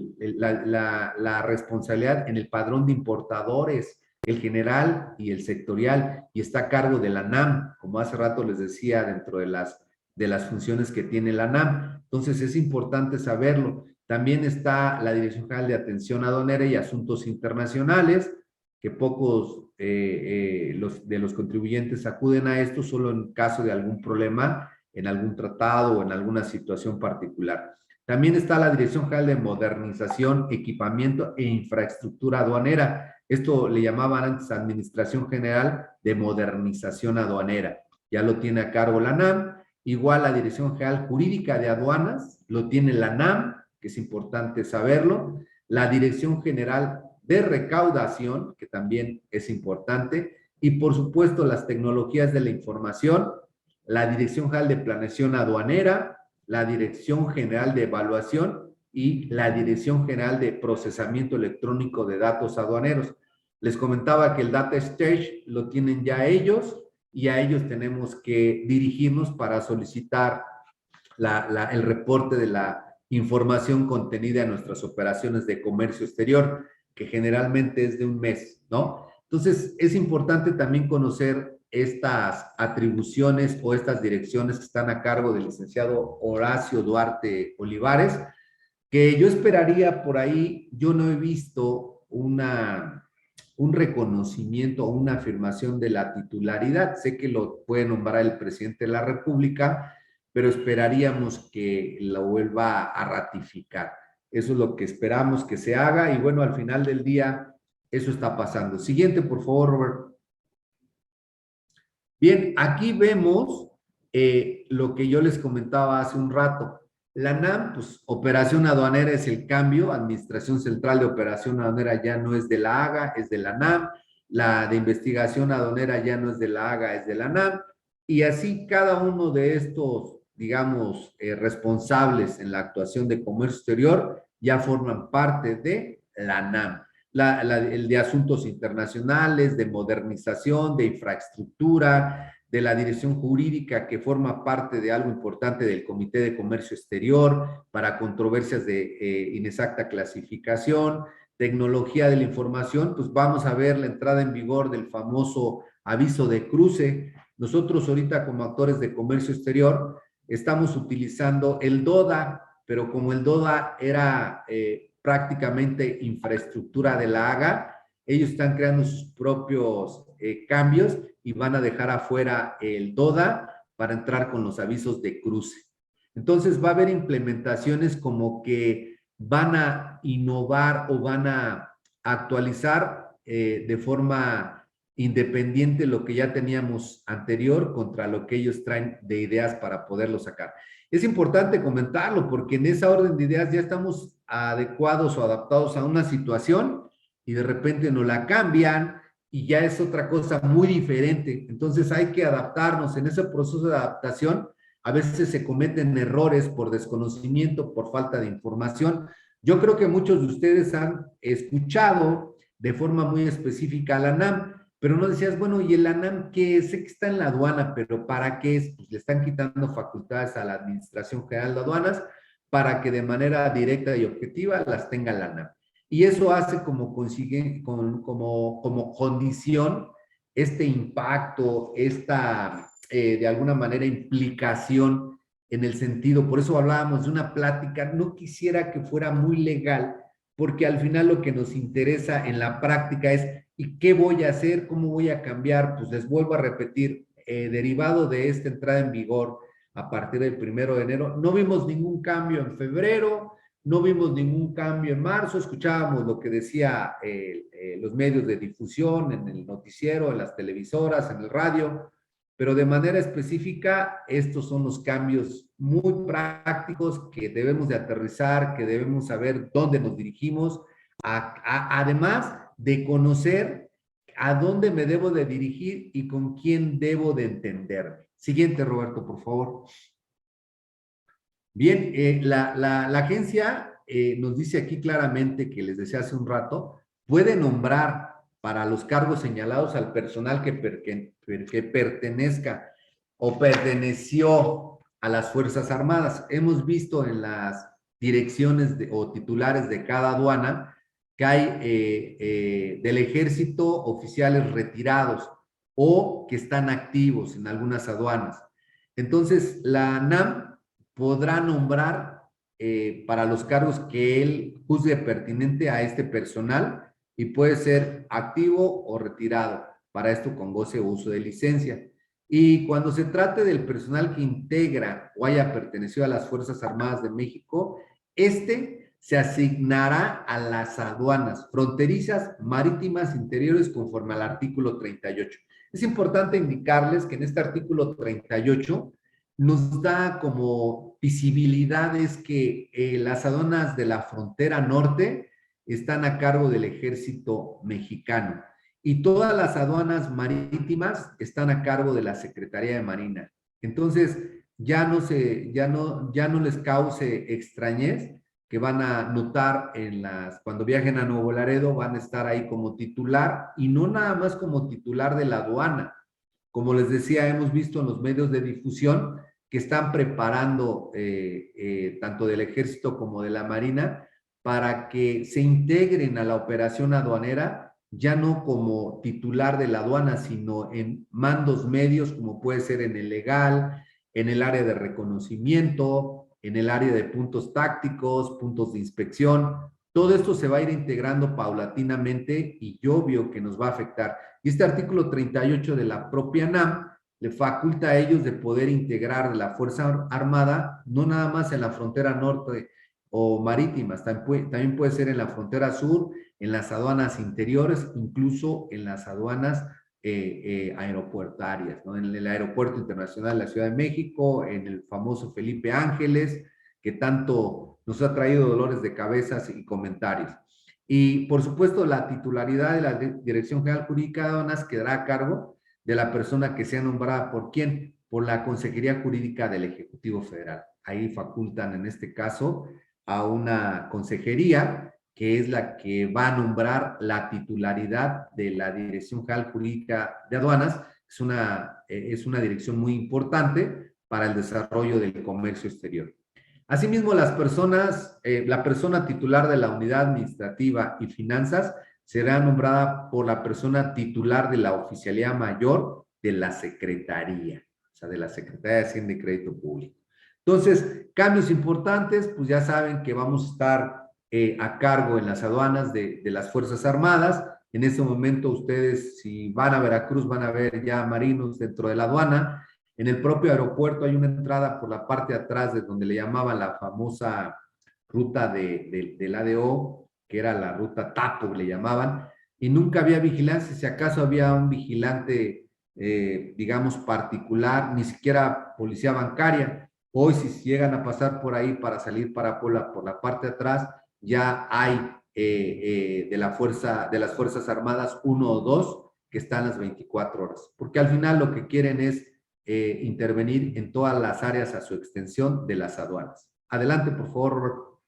la responsabilidad en el padrón de importadores. el general y el sectorial, y está a cargo de la NAM, como hace rato les decía, dentro de las funciones que tiene la NAM. Entonces es importante saberlo. También está la Dirección General de Atención Aduanera y Asuntos Internacionales, que pocos de los contribuyentes acuden a esto solo en caso de algún problema, en algún tratado o en alguna situación particular. También está la Dirección General de Modernización, Equipamiento e Infraestructura Aduanera. Esto le llamaban antes Administración General de Modernización Aduanera. Ya lo tiene a cargo la NAM. Igual la Dirección General Jurídica de Aduanas lo tiene la NAM, que es importante saberlo. La Dirección General de Recaudación, que también es importante. Y por supuesto las tecnologías de la información, la Dirección General de Planeación Aduanera, la Dirección General de Evaluación y la Dirección General de Procesamiento Electrónico de Datos Aduaneros. Les comentaba que el Data Stage lo tienen ya ellos y a ellos tenemos que dirigirnos para solicitar el reporte de la información contenida en nuestras operaciones de comercio exterior, que generalmente es de un mes, ¿no? Entonces, es importante también conocer estas atribuciones o estas direcciones que están a cargo del licenciado Horacio Duarte Olivares, que yo esperaría por ahí, yo no he visto un reconocimiento o una afirmación de la titularidad. Sé que lo puede nombrar el presidente de la República, pero esperaríamos que lo vuelva a ratificar. Eso es lo que esperamos que se haga y bueno, al final del día, eso está pasando. Siguiente, por favor, Robert. Bien, aquí vemos lo que yo les comentaba hace un rato. La NAM, pues operación aduanera es el cambio, Administración Central de Operación Aduanera ya no es de la AGA, es de la NAM, la de investigación aduanera ya no es de la AGA, es de la NAM, y así cada uno de estos, digamos, responsables en la actuación de comercio exterior ya forman parte de la NAM. El de asuntos internacionales, de modernización, de infraestructura, de la dirección jurídica que forma parte de algo importante del Comité de Comercio Exterior para controversias de inexacta clasificación, tecnología de la información, pues vamos a ver la entrada en vigor del famoso aviso de cruce. Nosotros ahorita como actores de comercio exterior estamos utilizando el DODA, pero como el DODA era prácticamente infraestructura de la AGA, ellos están creando sus propios cambios y van a dejar afuera el DODA para entrar con los avisos de cruce. Entonces va a haber implementaciones como que van a innovar o van a actualizar de forma independiente lo que ya teníamos anterior contra lo que ellos traen de ideas para poderlo sacar. Es importante comentarlo porque en esa orden de ideas ya estamos adecuados o adaptados a una situación y de repente nos la cambian y ya es otra cosa muy diferente. Entonces hay que adaptarnos. En ese proceso de adaptación a veces se cometen errores por desconocimiento, por falta de información. Yo creo que muchos de ustedes han escuchado de forma muy específica a la NAM, pero no decías, bueno, ¿y el ANAM qué es? Sé que está en la aduana, pero ¿para qué es? Pues le están quitando facultades a la Administración General de Aduanas para que de manera directa y objetiva las tenga la ANAM. Y eso hace como condición este impacto, esta, de alguna manera, implicación en el sentido, por eso hablábamos de una plática, no quisiera que fuera muy legal, porque al final lo que nos interesa en la práctica es ¿y qué voy a hacer? ¿Cómo voy a cambiar? Pues les vuelvo a repetir, derivado de esta entrada en vigor a partir del 1 de enero, no vimos ningún cambio en febrero, no vimos ningún cambio en marzo, escuchábamos lo que decía los medios de difusión, en el noticiero, en las televisoras, en el radio, pero de manera específica, estos son los cambios muy prácticos que debemos de aterrizar, que debemos saber dónde nos dirigimos, además de conocer a dónde me debo de dirigir y con quién debo de entenderme. Siguiente, Roberto, por favor. Bien, la agencia nos dice aquí claramente que les decía hace un rato, puede nombrar para los cargos señalados al personal que pertenezca o perteneció a las Fuerzas Armadas. Hemos visto en las direcciones o titulares de cada aduana que hay del ejército oficiales retirados o que están activos en algunas aduanas. Entonces, la ANAM podrá nombrar para los cargos que él juzgue pertinente a este personal y puede ser activo o retirado, para esto con goce o uso de licencia. Y cuando se trate del personal que integra o haya pertenecido a las Fuerzas Armadas de México, este se asignará a las aduanas fronterizas, marítimas, interiores, conforme al artículo 38. Es importante indicarles que en este artículo 38 nos da como visibilidad es que las aduanas de la frontera norte están a cargo del ejército mexicano y todas las aduanas marítimas están a cargo de la Secretaría de Marina. Entonces, ya no les cause extrañez que van a notar cuando viajen a Nuevo Laredo, van a estar ahí como titular y no nada más como titular de la aduana. Como les decía, hemos visto en los medios de difusión que están preparando tanto del ejército como de la marina para que se integren a la operación aduanera, ya no como titular de la aduana, sino en mandos medios, como puede ser en el legal, en el área de reconocimiento, en el área de puntos tácticos, puntos de inspección. Todo esto se va a ir integrando paulatinamente y obvio que nos va a afectar. Y este artículo 38 de la propia NAM le faculta a ellos de poder integrar la Fuerza Armada, no nada más en la frontera norte o marítimas, también puede ser en la frontera sur, en las aduanas interiores, incluso en las aduanas aeropuertarias, ¿no? En el Aeropuerto Internacional de la Ciudad de México, en el famoso Felipe Ángeles, que tanto nos ha traído dolores de cabezas y comentarios. Y por supuesto, la titularidad de la Dirección General Jurídica de Aduanas quedará a cargo de la persona que sea nombrada por quién, por la Consejería Jurídica del Ejecutivo Federal. Ahí facultan en este caso a una consejería que es la que va a nombrar la titularidad de la Dirección General Jurídica de Aduanas. Es una dirección muy importante para el desarrollo del comercio exterior. Asimismo, la persona titular de la unidad administrativa y finanzas será nombrada por la persona titular de la oficialía mayor de la Secretaría, o sea, de la Secretaría de Hacienda y Crédito Público. Entonces, cambios importantes, pues ya saben que vamos a estar a cargo en las aduanas de las Fuerzas Armadas. En este momento ustedes, si van a Veracruz, van a ver ya marinos dentro de la aduana. En el propio aeropuerto hay una entrada por la parte de atrás de donde le llamaban la famosa ruta del ADO, que era la ruta Tapo, le llamaban, y nunca había vigilancia, si acaso había un vigilante, digamos, particular, ni siquiera policía bancaria. Hoy, si llegan a pasar por ahí para salir para Puebla por la parte de atrás, ya hay de las Fuerzas Armadas uno o dos que están las 24 horas, porque al final lo que quieren es intervenir en todas las áreas a su extensión de las aduanas. Adelante, por favor, Roberto.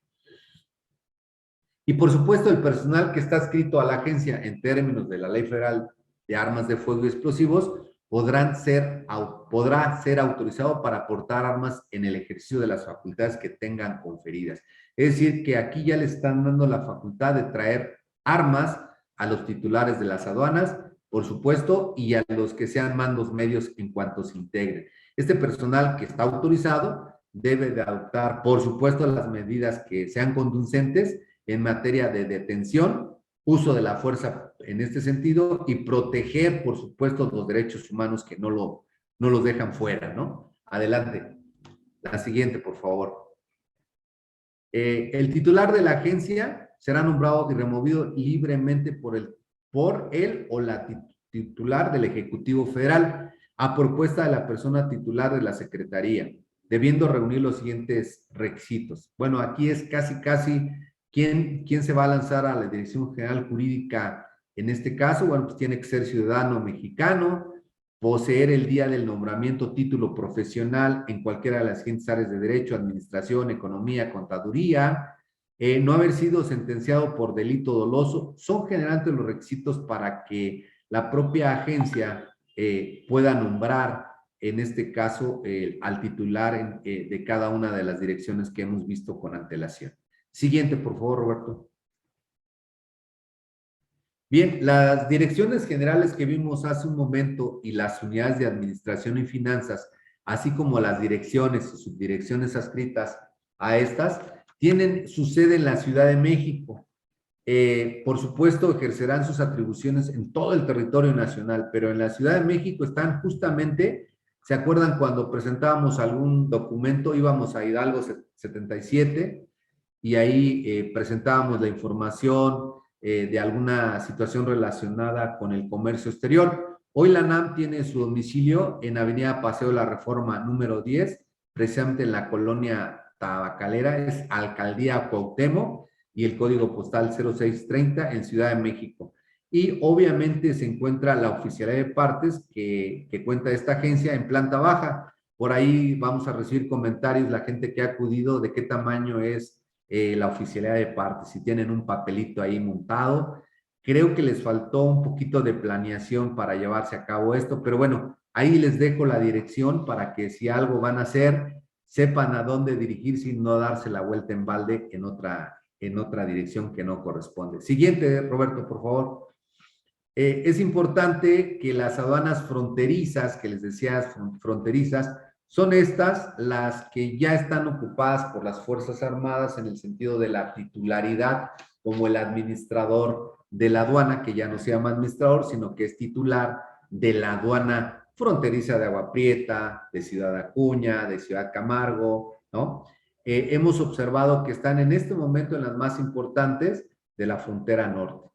Y por supuesto, el personal que está adscrito a la agencia en términos de la Ley Federal de Armas de Fuego y Explosivos podrá ser autorizado para portar armas en el ejercicio de las facultades que tengan conferidas. Es decir, que aquí ya le están dando la facultad de traer armas a los titulares de las aduanas, por supuesto, y a los que sean mandos medios en cuanto se integren. Este personal que está autorizado debe de adoptar, por supuesto, las medidas que sean conducentes en materia de detención, uso de la fuerza en este sentido y proteger, por supuesto, los derechos humanos que no los dejan fuera, ¿no? Adelante. La siguiente, por favor. El titular de la agencia será nombrado y removido libremente por él o la titular del Ejecutivo Federal a propuesta de la persona titular de la Secretaría, debiendo reunir los siguientes requisitos. Bueno, aquí es casi quién se va a lanzar a la Dirección General Jurídica en este caso. Bueno, pues tiene que ser ciudadano mexicano, poseer el día del nombramiento título profesional en cualquiera de las siguientes áreas de derecho, administración, economía, contaduría, no haber sido sentenciado por delito doloso, son generalmente los requisitos para que la propia agencia pueda nombrar, en este caso, al titular de cada una de las direcciones que hemos visto con antelación. Siguiente, por favor, Roberto. Bien, las direcciones generales que vimos hace un momento y las unidades de administración y finanzas, así como las direcciones y subdirecciones adscritas a estas, tienen su sede en la Ciudad de México. Por supuesto, ejercerán sus atribuciones en todo el territorio nacional, pero en la Ciudad de México están justamente, ¿se acuerdan cuando presentábamos algún documento? Íbamos a Hidalgo 77 y ahí presentábamos la información de alguna situación relacionada con el comercio exterior. Hoy la NAM tiene su domicilio en Avenida Paseo de la Reforma número 10, precisamente en la colonia Tabacalera, es Alcaldía Cuauhtémoc, y el código postal 0630 en Ciudad de México. Y obviamente se encuentra la oficialidad de partes que cuenta esta agencia en planta baja. Por ahí vamos a recibir comentarios, la gente que ha acudido, de qué tamaño es la oficialidad de partes, si tienen un papelito ahí montado. Creo que les faltó un poquito de planeación para llevarse a cabo esto, pero bueno, ahí les dejo la dirección para que si algo van a hacer, sepan a dónde dirigirse y no darse la vuelta en balde en otra dirección que no corresponde. Siguiente, Roberto, por favor. Es importante que las aduanas fronterizas, que les decía fronterizas, son estas las que ya están ocupadas por las Fuerzas Armadas en el sentido de la titularidad, como el administrador de la aduana, que ya no se llama administrador, sino que es titular de la aduana fronteriza de Agua Prieta, de Ciudad Acuña, de Ciudad Camargo, ¿no? Hemos observado que están en este momento en las más importantes de la frontera norte.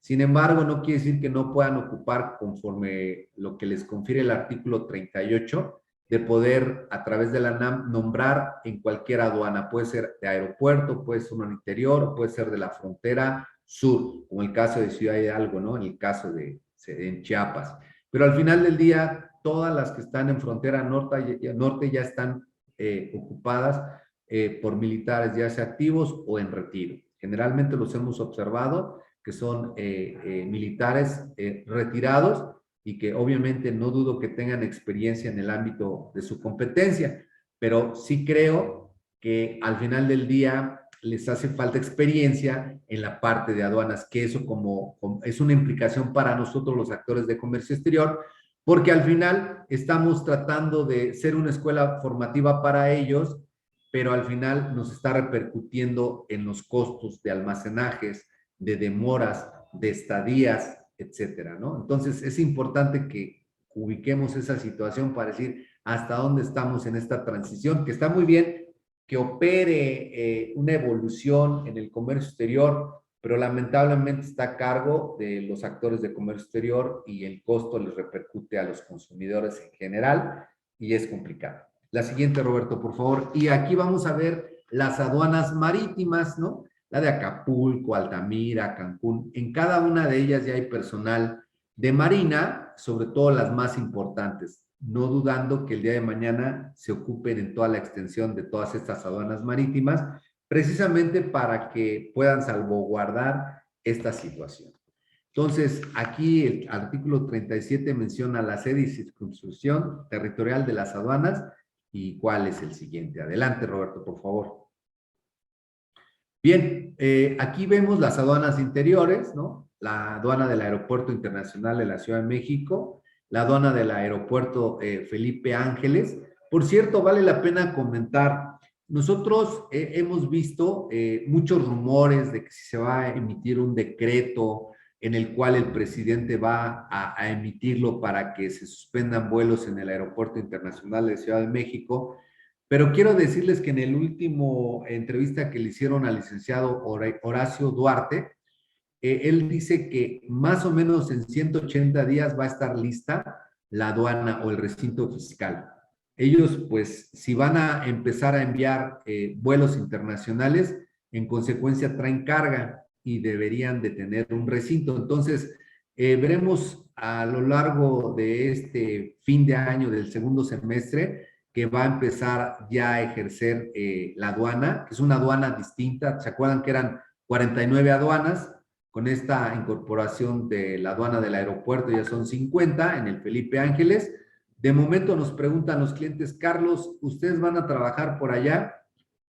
Sin embargo, no quiere decir que no puedan ocupar conforme lo que les confiere el artículo 38 de poder a través de la NAM nombrar en cualquier aduana. Puede ser de aeropuerto, puede ser un interior, puede ser de la frontera sur, como el caso de Ciudad Hidalgo, ¿no? En el caso de en Chiapas. Pero al final del día, todas las que están en frontera norte ya están ocupadas por militares, ya sea activos o en retiro. Generalmente los hemos observado que son militares retirados y que obviamente no dudo que tengan experiencia en el ámbito de su competencia, pero sí creo que al final del día les hace falta experiencia en la parte de aduanas, que eso como es una implicación para nosotros los actores de comercio exterior, porque al final estamos tratando de ser una escuela formativa para ellos, pero al final nos está repercutiendo en los costos de almacenajes, de demoras, de estadías, etcétera, ¿no? Entonces es importante que ubiquemos esa situación para decir hasta dónde estamos en esta transición, que está muy bien que opere una evolución en el comercio exterior, pero lamentablemente está a cargo de los actores de comercio exterior y el costo les repercute a los consumidores en general y es complicado. La siguiente, Roberto, por favor. Y aquí vamos a ver las aduanas marítimas, ¿no? La de Acapulco, Altamira, Cancún. En cada una de ellas ya hay personal de marina, sobre todo las más importantes, no dudando que el día de mañana se ocupen en toda la extensión de todas estas aduanas marítimas, precisamente para que puedan salvaguardar esta situación. Entonces, aquí el artículo 37 menciona la sede y circunscripción territorial de las aduanas. ¿Y cuál es el siguiente? Adelante, Roberto, por favor. Bien, aquí vemos las aduanas interiores, ¿no? La aduana del Aeropuerto Internacional de la Ciudad de México, la aduana del Aeropuerto Felipe Ángeles. Por cierto, vale la pena comentar, nosotros hemos visto muchos rumores de que si se va a emitir un decreto en el cual el presidente va a emitirlo para que se suspendan vuelos en el Aeropuerto Internacional de Ciudad de México. Pero quiero decirles que en el último entrevista que le hicieron al licenciado Horacio Duarte, él dice que más o menos en 180 días va a estar lista la aduana o el recinto fiscal. Ellos, pues, si van a empezar a enviar vuelos internacionales, en consecuencia traen carga y deberían de tener un recinto. Entonces, veremos a lo largo de este fin de año, del segundo semestre, que va a empezar ya a ejercer la aduana, que es una aduana distinta. ¿Se acuerdan que eran 49 aduanas? Con esta incorporación de la aduana del aeropuerto ya son 50 en el Felipe Ángeles. De momento nos preguntan los clientes, Carlos, ¿ustedes van a trabajar por allá?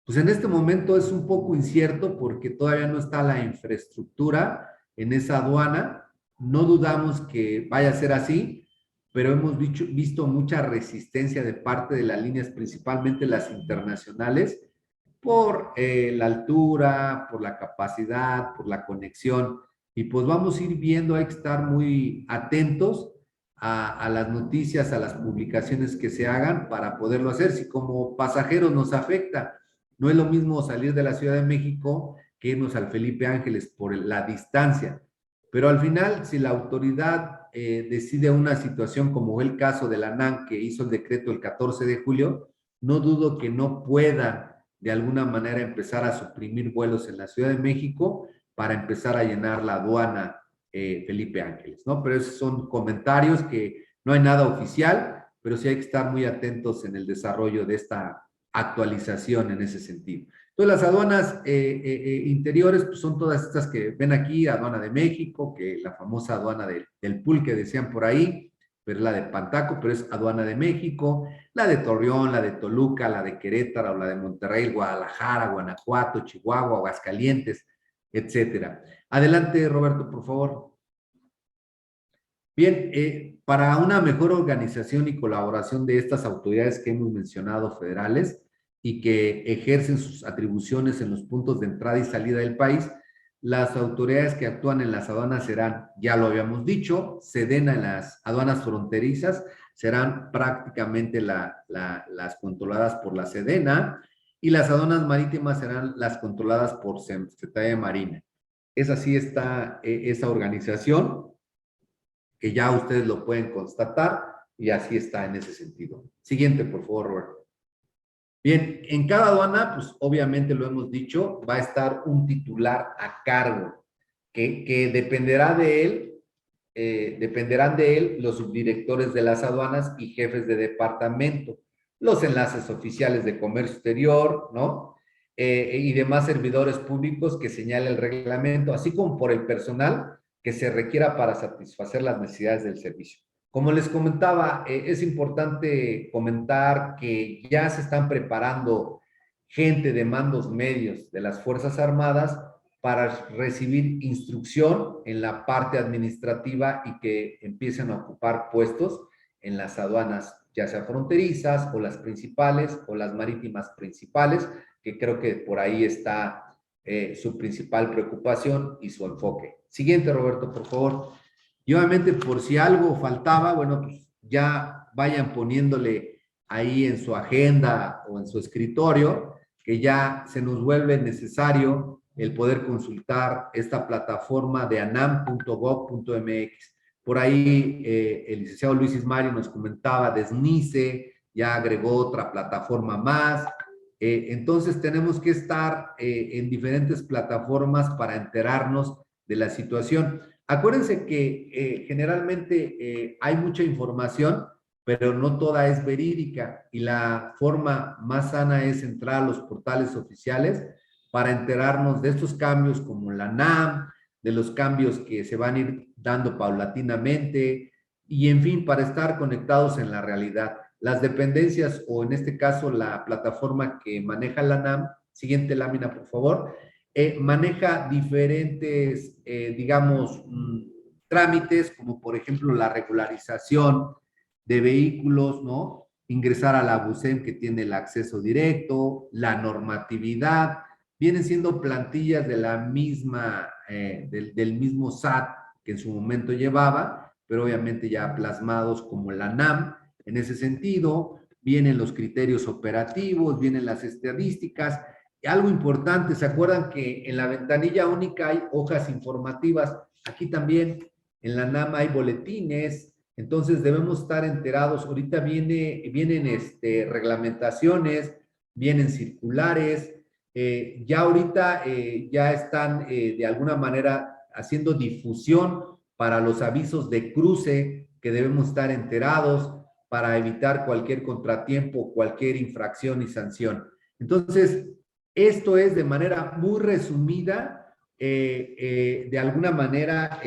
Pues en este momento es un poco incierto porque todavía no está la infraestructura en esa aduana, No dudamos que vaya a ser así, pero hemos visto mucha resistencia de parte de las líneas, principalmente las internacionales, por la altura, por la capacidad, por la conexión. Y pues vamos a ir viendo, hay que estar muy atentos a las noticias, a las publicaciones que se hagan para poderlo hacer. Si como pasajeros nos afecta, no es lo mismo salir de la Ciudad de México que irnos al Felipe Ángeles por la distancia. Pero al final, si la autoridad decide una situación como el caso de la ANAM, que hizo el decreto el 14 de julio, no dudo que no pueda de alguna manera empezar a suprimir vuelos en la Ciudad de México para empezar a llenar la aduana Felipe Ángeles, ¿no? Pero esos son comentarios que no hay nada oficial, pero sí hay que estar muy atentos en el desarrollo de esta actualización en ese sentido. Entonces, las aduanas interiores pues, son todas estas que ven aquí, aduana de México, que la famosa aduana del Pool que decían por ahí, pero es la de Pantaco, pero es aduana de México, la de Torreón, la de Toluca, la de Querétaro, la de Monterrey, Guadalajara, Guanajuato, Chihuahua, Aguascalientes, etcétera. Adelante, Roberto, por favor. Bien, para una mejor organización y colaboración de estas autoridades que hemos mencionado federales y que ejercen sus atribuciones en los puntos de entrada y salida del país, las autoridades que actúan en las aduanas serán, ya lo habíamos dicho, SEDENA en las aduanas fronterizas, serán prácticamente las controladas por la SEDENA y las aduanas marítimas serán las controladas por Secretaría de Marina. Es así está esa organización, que ya ustedes lo pueden constatar y así está en ese sentido. Siguiente, por favor, Roberto. Bien, en cada aduana, pues obviamente lo hemos dicho, va a estar un titular a cargo, que dependerá de él, dependerán de él los subdirectores de las aduanas y jefes de departamento, los enlaces oficiales de comercio exterior, ¿no? Y demás servidores públicos que señale el reglamento, así como por el personal que se requiera para satisfacer las necesidades del servicio. Como les comentaba, es importante comentar que ya se están preparando gente de mandos medios de las Fuerzas Armadas para recibir instrucción en la parte administrativa y que empiecen a ocupar puestos en las aduanas, ya sea fronterizas o las principales o las marítimas principales, que creo que por ahí está su principal preocupación y su enfoque. Siguiente, Roberto, por favor. Y obviamente, por si algo faltaba, bueno, pues ya vayan poniéndole ahí en su agenda o en su escritorio, que ya se nos vuelve necesario el poder consultar esta plataforma de anam.gov.mx. Por ahí el licenciado Luis Ismari nos comentaba de SNICE, ya agregó otra plataforma más. Entonces tenemos que estar en diferentes plataformas para enterarnos de la situación. Acuérdense que generalmente hay mucha información, pero no toda es verídica y la forma más sana es entrar a los portales oficiales para enterarnos de estos cambios como la NAM, de los cambios que se van a ir dando paulatinamente y en fin, para estar conectados en la realidad. Las dependencias o en este caso la plataforma que maneja la NAM, siguiente lámina por favor, maneja diferentes, digamos, trámites, como por ejemplo la regularización de vehículos, ¿no? Ingresar a la BUSEM que tiene el acceso directo, la normatividad, vienen siendo plantillas de la misma, del mismo SAT que en su momento llevaba, pero obviamente ya plasmados como la NAM. En ese sentido, vienen los criterios operativos, vienen las estadísticas. Algo importante, ¿se acuerdan que en la ventanilla única hay hojas informativas? Aquí también en la NAM hay boletines, entonces debemos estar enterados. Ahorita vienen reglamentaciones, vienen circulares, ya ahorita ya están de alguna manera haciendo difusión para los avisos de cruce que debemos estar enterados para evitar cualquier contratiempo, cualquier infracción y sanción. Entonces, esto es de manera muy resumida, de alguna manera,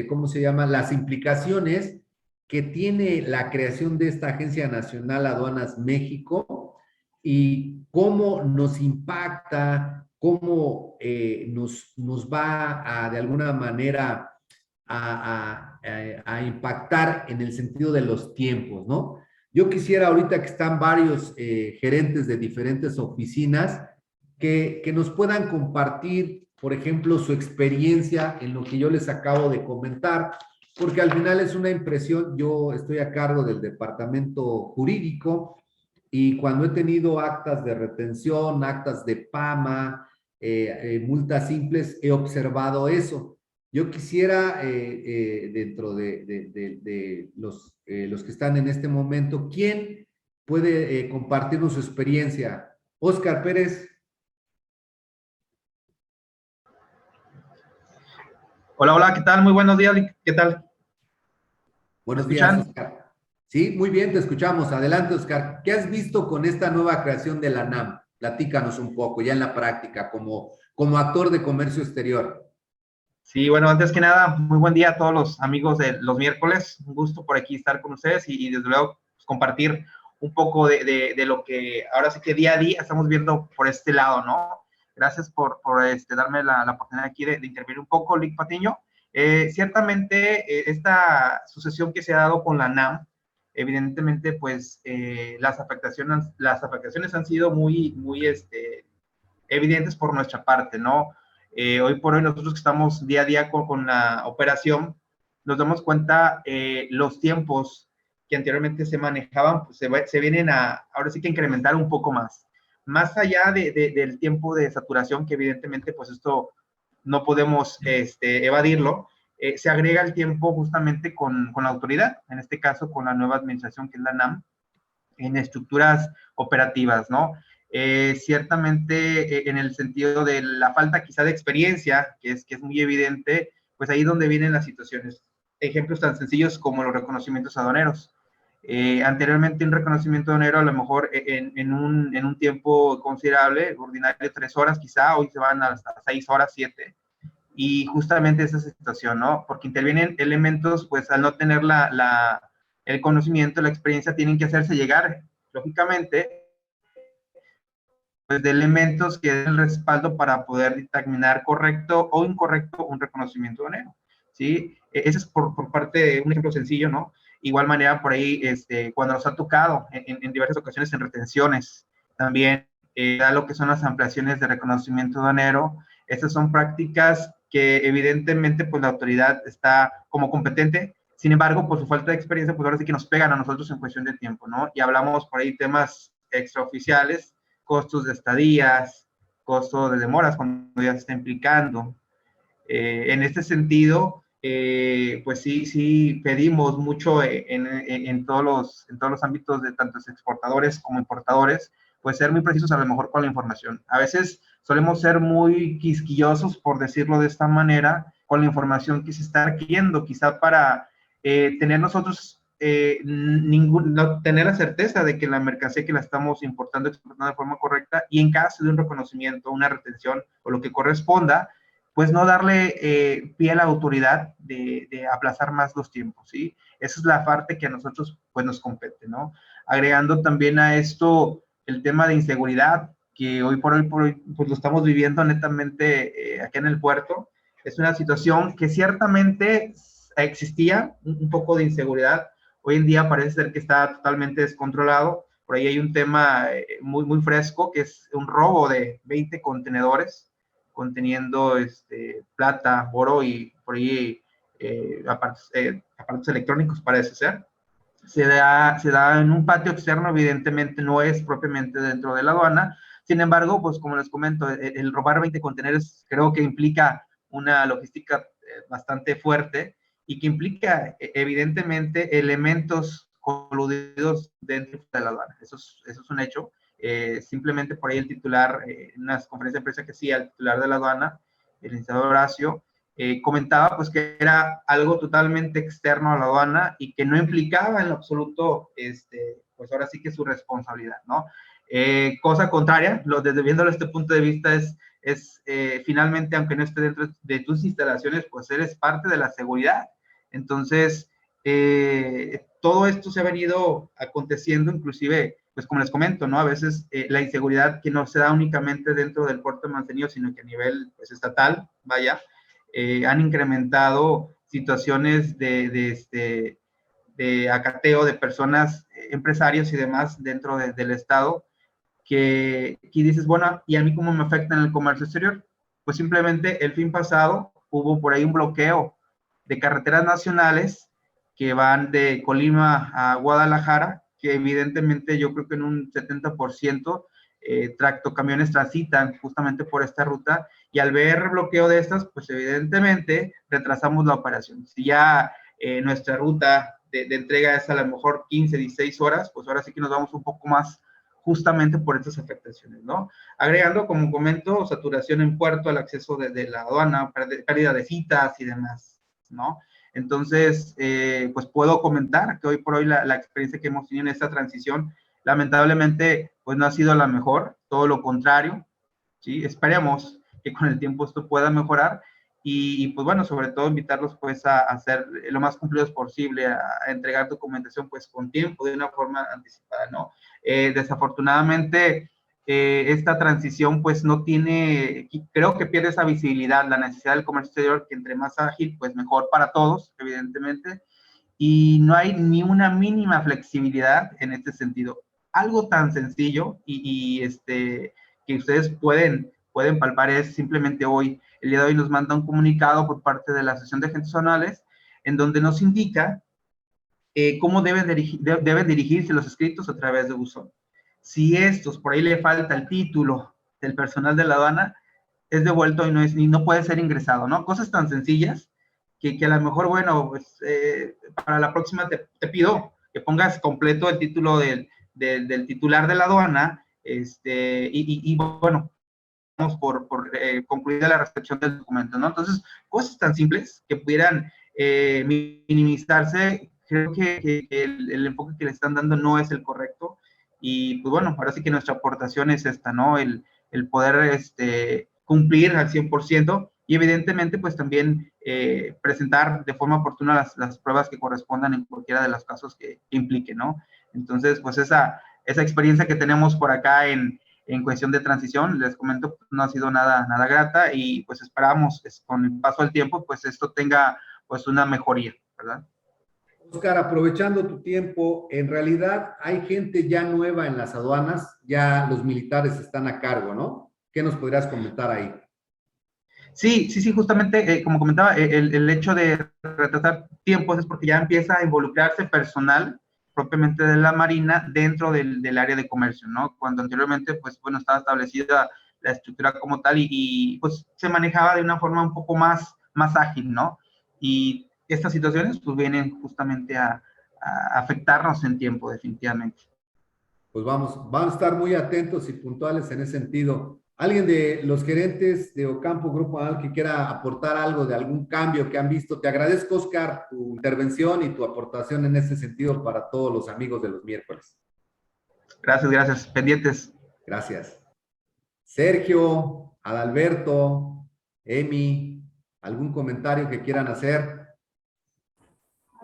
¿cómo se llama? Las implicaciones que tiene la creación de esta Agencia Nacional Aduanas México y cómo nos impacta, cómo nos va a, de alguna manera, a impactar en el sentido de los tiempos, ¿no? Yo quisiera ahorita que están varios gerentes de diferentes oficinas que nos puedan compartir, por ejemplo, su experiencia en lo que yo les acabo de comentar, porque al final es una impresión, yo estoy a cargo del departamento jurídico y cuando he tenido actas de retención, actas de PAMA, multas simples, he observado eso. Yo quisiera, dentro de los que están en este momento, ¿quién puede compartirnos su experiencia? Oscar Pérez. Hola, hola, ¿qué tal? Muy buenos días, ¿qué tal? ¿Me Buenos días, escuchan? Oscar. Sí, muy bien, te escuchamos. Adelante, Oscar. ¿Qué has visto con esta nueva creación de la NAM? Platícanos un poco, ya en la práctica, como actor de comercio exterior. Sí, bueno, antes que nada, muy buen día a todos los amigos de los miércoles. Un gusto por aquí estar con ustedes y desde luego pues, compartir un poco de lo que ahora sí que día a día estamos viendo por este lado, ¿no? Gracias por darme la oportunidad aquí de intervenir un poco, Lick Patiño. Ciertamente, esta sucesión que se ha dado con la NAM, evidentemente, pues las afectaciones han sido muy evidentes por nuestra parte, ¿no? Hoy por hoy nosotros que estamos día a día con la operación, nos damos cuenta los tiempos que anteriormente se manejaban, pues se vienen ahora sí que incrementar un poco más. Más allá del tiempo de saturación, que evidentemente pues esto no podemos evadirlo, se agrega el tiempo justamente con la autoridad, en este caso con la nueva administración que es la NAM, en estructuras operativas, ¿no? Ciertamente en el sentido de la falta quizá de experiencia, que es muy evidente, pues ahí es donde vienen las situaciones. Ejemplos tan sencillos como los reconocimientos aduaneros. Anteriormente un reconocimiento aduanero a lo mejor en un tiempo considerable, ordinario 3 horas quizá, hoy se van hasta 6 horas, 7, y justamente esa situación, ¿no? Porque intervienen elementos, pues al no tener el conocimiento, la experiencia, tienen que hacerse llegar, lógicamente, pues de elementos que den el respaldo para poder dictaminar correcto o incorrecto un reconocimiento aduanero, ¿sí? Ese es por parte de un ejemplo sencillo, ¿no? Igual manera, por ahí, cuando nos ha tocado en diversas ocasiones en retenciones, también da lo que son las ampliaciones de reconocimiento aduanero. Estas son prácticas que evidentemente pues la autoridad está como competente, sin embargo, por su falta de experiencia, pues ahora sí que nos pegan a nosotros en cuestión de tiempo, ¿no? Y hablamos por ahí temas extraoficiales, costos de estadías, costo de demoras cuando ya se está implicando. En este sentido, pues sí pedimos mucho en todos los ámbitos de tanto exportadores como importadores, pues ser muy precisos a lo mejor con la información. A veces solemos ser muy quisquillosos, por decirlo de esta manera, con la información que se está requiriendo, quizá para tener nosotros no tener la certeza de que la mercancía que la estamos importando, exportando de forma correcta, y en caso de un reconocimiento, una retención o lo que corresponda, pues no darle pie a la autoridad de aplazar más los tiempos, ¿sí? Esa es la parte que a nosotros pues nos compete, ¿no? Agregando también a esto el tema de inseguridad, que hoy por hoy pues lo estamos viviendo netamente aquí en el puerto. Es una situación que ciertamente existía un poco de inseguridad. Hoy en día parece ser que está totalmente descontrolado. Por ahí hay un tema muy fresco, que es un robo de 20 contenedores conteniendo plata, oro y por ahí aparatos electrónicos, parece ser. Se da en un patio externo, evidentemente no es propiamente dentro de la aduana. Sin embargo, pues como les comento, el robar 20 contenedores creo que implica una logística bastante fuerte y que implica evidentemente elementos coludidos dentro de la aduana. Eso es un hecho. Simplemente por ahí el titular, en unas conferencias de prensa que sí, el titular de la aduana, el licenciado Horacio, comentaba pues que era algo totalmente externo a la aduana y que no implicaba en lo absoluto, pues ahora sí que su responsabilidad, ¿no? Cosa contraria, desde viéndolo desde este punto de vista es finalmente, aunque no esté dentro de tus instalaciones, pues eres parte de la seguridad. Entonces, todo esto se ha venido aconteciendo, inclusive, pues como les comento, ¿no? A veces la inseguridad que no se da únicamente dentro del puerto de Manzanillo, sino que a nivel pues, estatal, vaya, han incrementado situaciones de acateo de personas, empresarios y demás dentro del Estado, que dices, bueno, ¿y a mí cómo me afecta en el comercio exterior? Pues simplemente el fin pasado hubo por ahí un bloqueo de carreteras nacionales que van de Colima a Guadalajara, que evidentemente yo creo que en un 70% tractocamiones transitan justamente por esta ruta, y al ver bloqueo de estas, pues evidentemente retrasamos la operación. Si ya nuestra ruta de entrega es a lo mejor 15, 16 horas, pues ahora sí que nos vamos un poco más justamente por estas afectaciones, ¿no? Agregando, como comento, saturación en puerto, el acceso de la aduana, pérdida de citas y demás, ¿no? Entonces, pues puedo comentar que hoy por hoy la experiencia que hemos tenido en esta transición, lamentablemente, pues no ha sido la mejor, todo lo contrario, ¿sí? Esperemos que con el tiempo esto pueda mejorar y pues bueno, sobre todo invitarlos pues a ser lo más cumplidos posible, a entregar documentación pues con tiempo, de una forma anticipada, ¿no? Desafortunadamente, esta transición pues no tiene, creo que pierde esa visibilidad, la necesidad del comercio exterior, que entre más ágil, pues mejor para todos, evidentemente, y no hay ni una mínima flexibilidad en este sentido. Algo tan sencillo que ustedes pueden palpar es simplemente hoy, el día de hoy nos manda un comunicado por parte de la Asociación de Agentes Zonales, en donde nos indica cómo deben dirigirse los escritos a través de buzón. Si estos, por ahí le falta el título del personal de la aduana, es devuelto y no puede ser ingresado, ¿no? Cosas tan sencillas que a lo mejor, bueno, pues para la próxima te pido que pongas completo el título del titular de la aduana, y bueno, vamos por concluida la recepción del documento, ¿no? Entonces, cosas tan simples que pudieran minimizarse, creo que el enfoque que le están dando no es el correcto, y pues bueno, ahora sí que nuestra aportación es esta, ¿no? El poder cumplir al 100%, y evidentemente pues también presentar de forma oportuna las pruebas que correspondan en cualquiera de los casos que implique, ¿no? Entonces, pues esa experiencia que tenemos por acá en cuestión de transición, les comento, no ha sido nada grata, y pues esperamos con el paso del tiempo, pues esto tenga pues una mejoría, ¿verdad? Oscar, aprovechando tu tiempo, en realidad hay gente ya nueva en las aduanas, ya los militares están a cargo, ¿no? ¿Qué nos podrías comentar ahí? Sí, justamente, como comentaba, el hecho de retrasar tiempos es porque ya empieza a involucrarse personal propiamente de la Marina dentro del área de comercio, ¿no? Cuando anteriormente, pues, bueno, estaba establecida la estructura como tal, y pues se manejaba de una forma un poco más ágil, ¿no? Y estas situaciones, pues, vienen justamente a afectarnos en tiempo, definitivamente. Pues vamos a estar muy atentos y puntuales en ese sentido. ¿Alguien de los gerentes de Ocampo Grupo Anal que quiera aportar algo de algún cambio que han visto? Te agradezco, Oscar, tu intervención y tu aportación en ese sentido para todos los amigos de los miércoles. Gracias. Pendientes. Gracias. Sergio, Adalberto, Emi, ¿algún comentario que quieran hacer?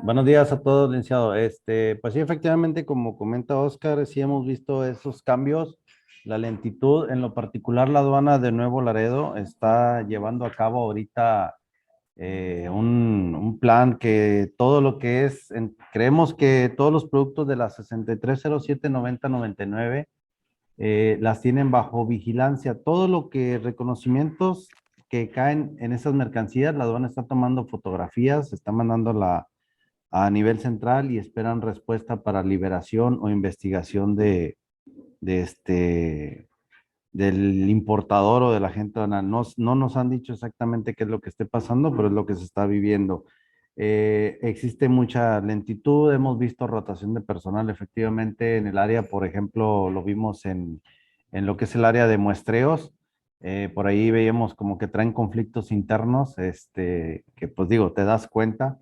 Buenos días a todos, licenciado. Pues sí, efectivamente, como comenta Oscar, sí hemos visto esos cambios, la lentitud. En lo particular, la aduana de Nuevo Laredo está llevando a cabo ahorita un plan que todo lo que es, creemos que todos los productos de la 6307 90 99 las tienen bajo vigilancia. Todo lo que reconocimientos que caen en esas mercancías, la aduana está tomando fotografías, está mandando a nivel central y esperan respuesta para liberación o investigación de del importador o de la gente aduanal. No nos han dicho exactamente qué es lo que esté pasando, pero es lo que se está viviendo. Existe mucha lentitud, hemos visto rotación de personal efectivamente en el área, por ejemplo, lo vimos en lo que es el área de muestreos. Por ahí veíamos como que traen conflictos internos, que pues digo, te das cuenta.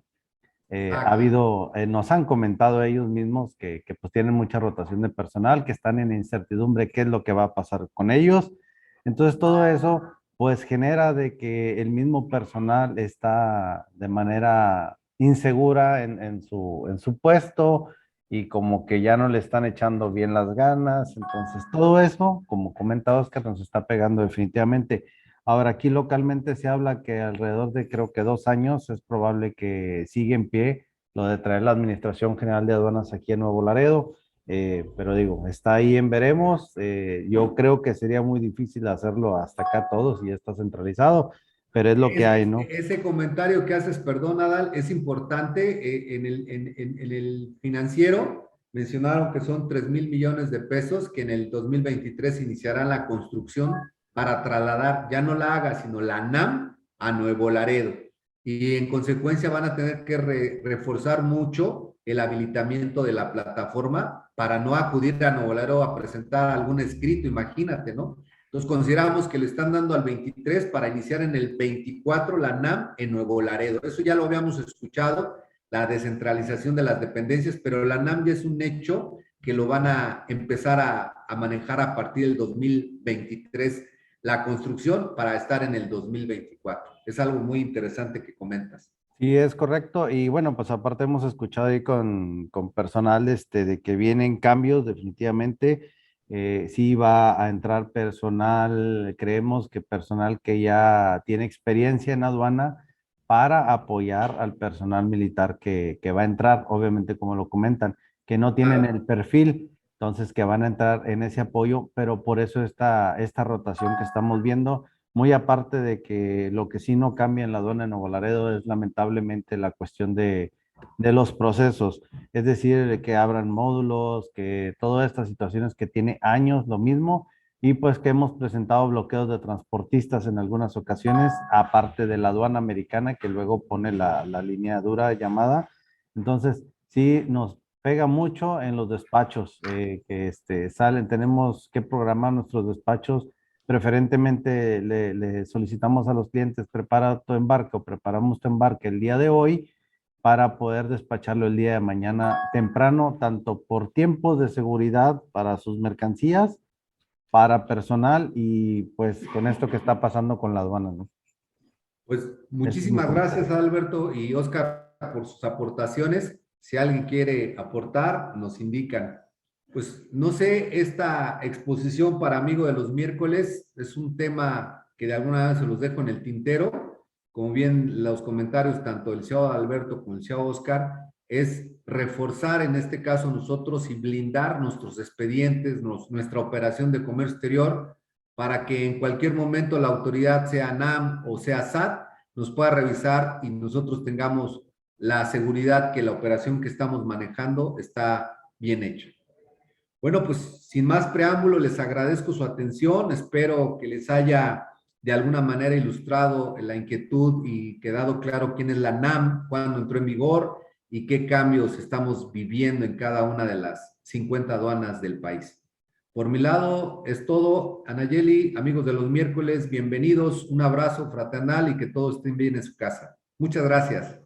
Ha habido, nos han comentado ellos mismos que pues tienen mucha rotación de personal, que están en incertidumbre qué es lo que va a pasar con ellos. Entonces todo eso pues genera de que el mismo personal está de manera insegura en su puesto y como que ya no le están echando bien las ganas. Entonces todo eso, como comenta Oscar, nos está pegando definitivamente. Ahora, aquí localmente se habla que alrededor de creo que 2 años es probable que siga en pie lo de traer la Administración General de Aduanas aquí en Nuevo Laredo. Pero digo, está ahí en veremos. Yo creo que sería muy difícil hacerlo hasta acá todo si ya está centralizado, pero es lo que hay, ¿no? Ese comentario que haces, perdón, Adal, es importante. En el financiero mencionaron que son 3,000 millones de pesos que en el 2023 iniciarán la construcción para trasladar, ya no la haga, sino la NAM a Nuevo Laredo. Y en consecuencia van a tener que reforzar mucho el habilitamiento de la plataforma para no acudir a Nuevo Laredo a presentar algún escrito, imagínate, ¿no? Entonces consideramos que le están dando al 23 para iniciar en el 24 la NAM en Nuevo Laredo. Eso ya lo habíamos escuchado, la descentralización de las dependencias, pero la NAM ya es un hecho que lo van a empezar a manejar a partir del 2023, la construcción para estar en el 2024. Es algo muy interesante que comentas. Sí, es correcto. Y bueno, pues aparte hemos escuchado ahí con personal de que vienen cambios definitivamente. Sí va a entrar personal, creemos que personal que ya tiene experiencia en aduana para apoyar al personal militar que va a entrar, obviamente como lo comentan, que no tienen el perfil, entonces que van a entrar en ese apoyo, pero por eso esta rotación que estamos viendo. Muy aparte de que lo que sí no cambia en la aduana de Nuevo Laredo es lamentablemente la cuestión de los procesos, es decir, de que abran módulos, que todas estas situaciones que tiene años lo mismo y pues que hemos presentado bloqueos de transportistas en algunas ocasiones, aparte de la aduana americana que luego pone la línea dura llamada. Entonces, sí nos pega mucho en los despachos que salen, tenemos que programar nuestros despachos. Preferentemente le solicitamos a los clientes, prepara tu embarque o preparamos tu embarque el día de hoy para poder despacharlo el día de mañana temprano, tanto por tiempos de seguridad para sus mercancías, para personal y pues con esto que está pasando con la aduana, ¿no? Pues Ese es mi muchísimas comentario. gracias, Alberto y Oscar, por sus aportaciones. Si alguien quiere aportar, nos indican. Pues no sé, esta exposición para Amigo de los Miércoles es un tema que de alguna vez se los dejo en el tintero. Como bien los comentarios, tanto el CEO Alberto como el CEO Oscar, es reforzar en este caso nosotros y blindar nuestros expedientes, nuestra operación de comercio exterior, para que en cualquier momento la autoridad, sea NAM o sea SAT, nos pueda revisar y nosotros tengamos la seguridad que la operación que estamos manejando está bien hecha. Bueno, pues sin más preámbulo, les agradezco su atención. Espero que les haya de alguna manera ilustrado la inquietud y quedado claro quién es la NAM, cuándo entró en vigor y qué cambios estamos viviendo en cada una de las 50 aduanas del país. Por mi lado es todo. Anayeli, amigos de los miércoles, bienvenidos. Un abrazo fraternal y que todos estén bien en su casa. Muchas gracias.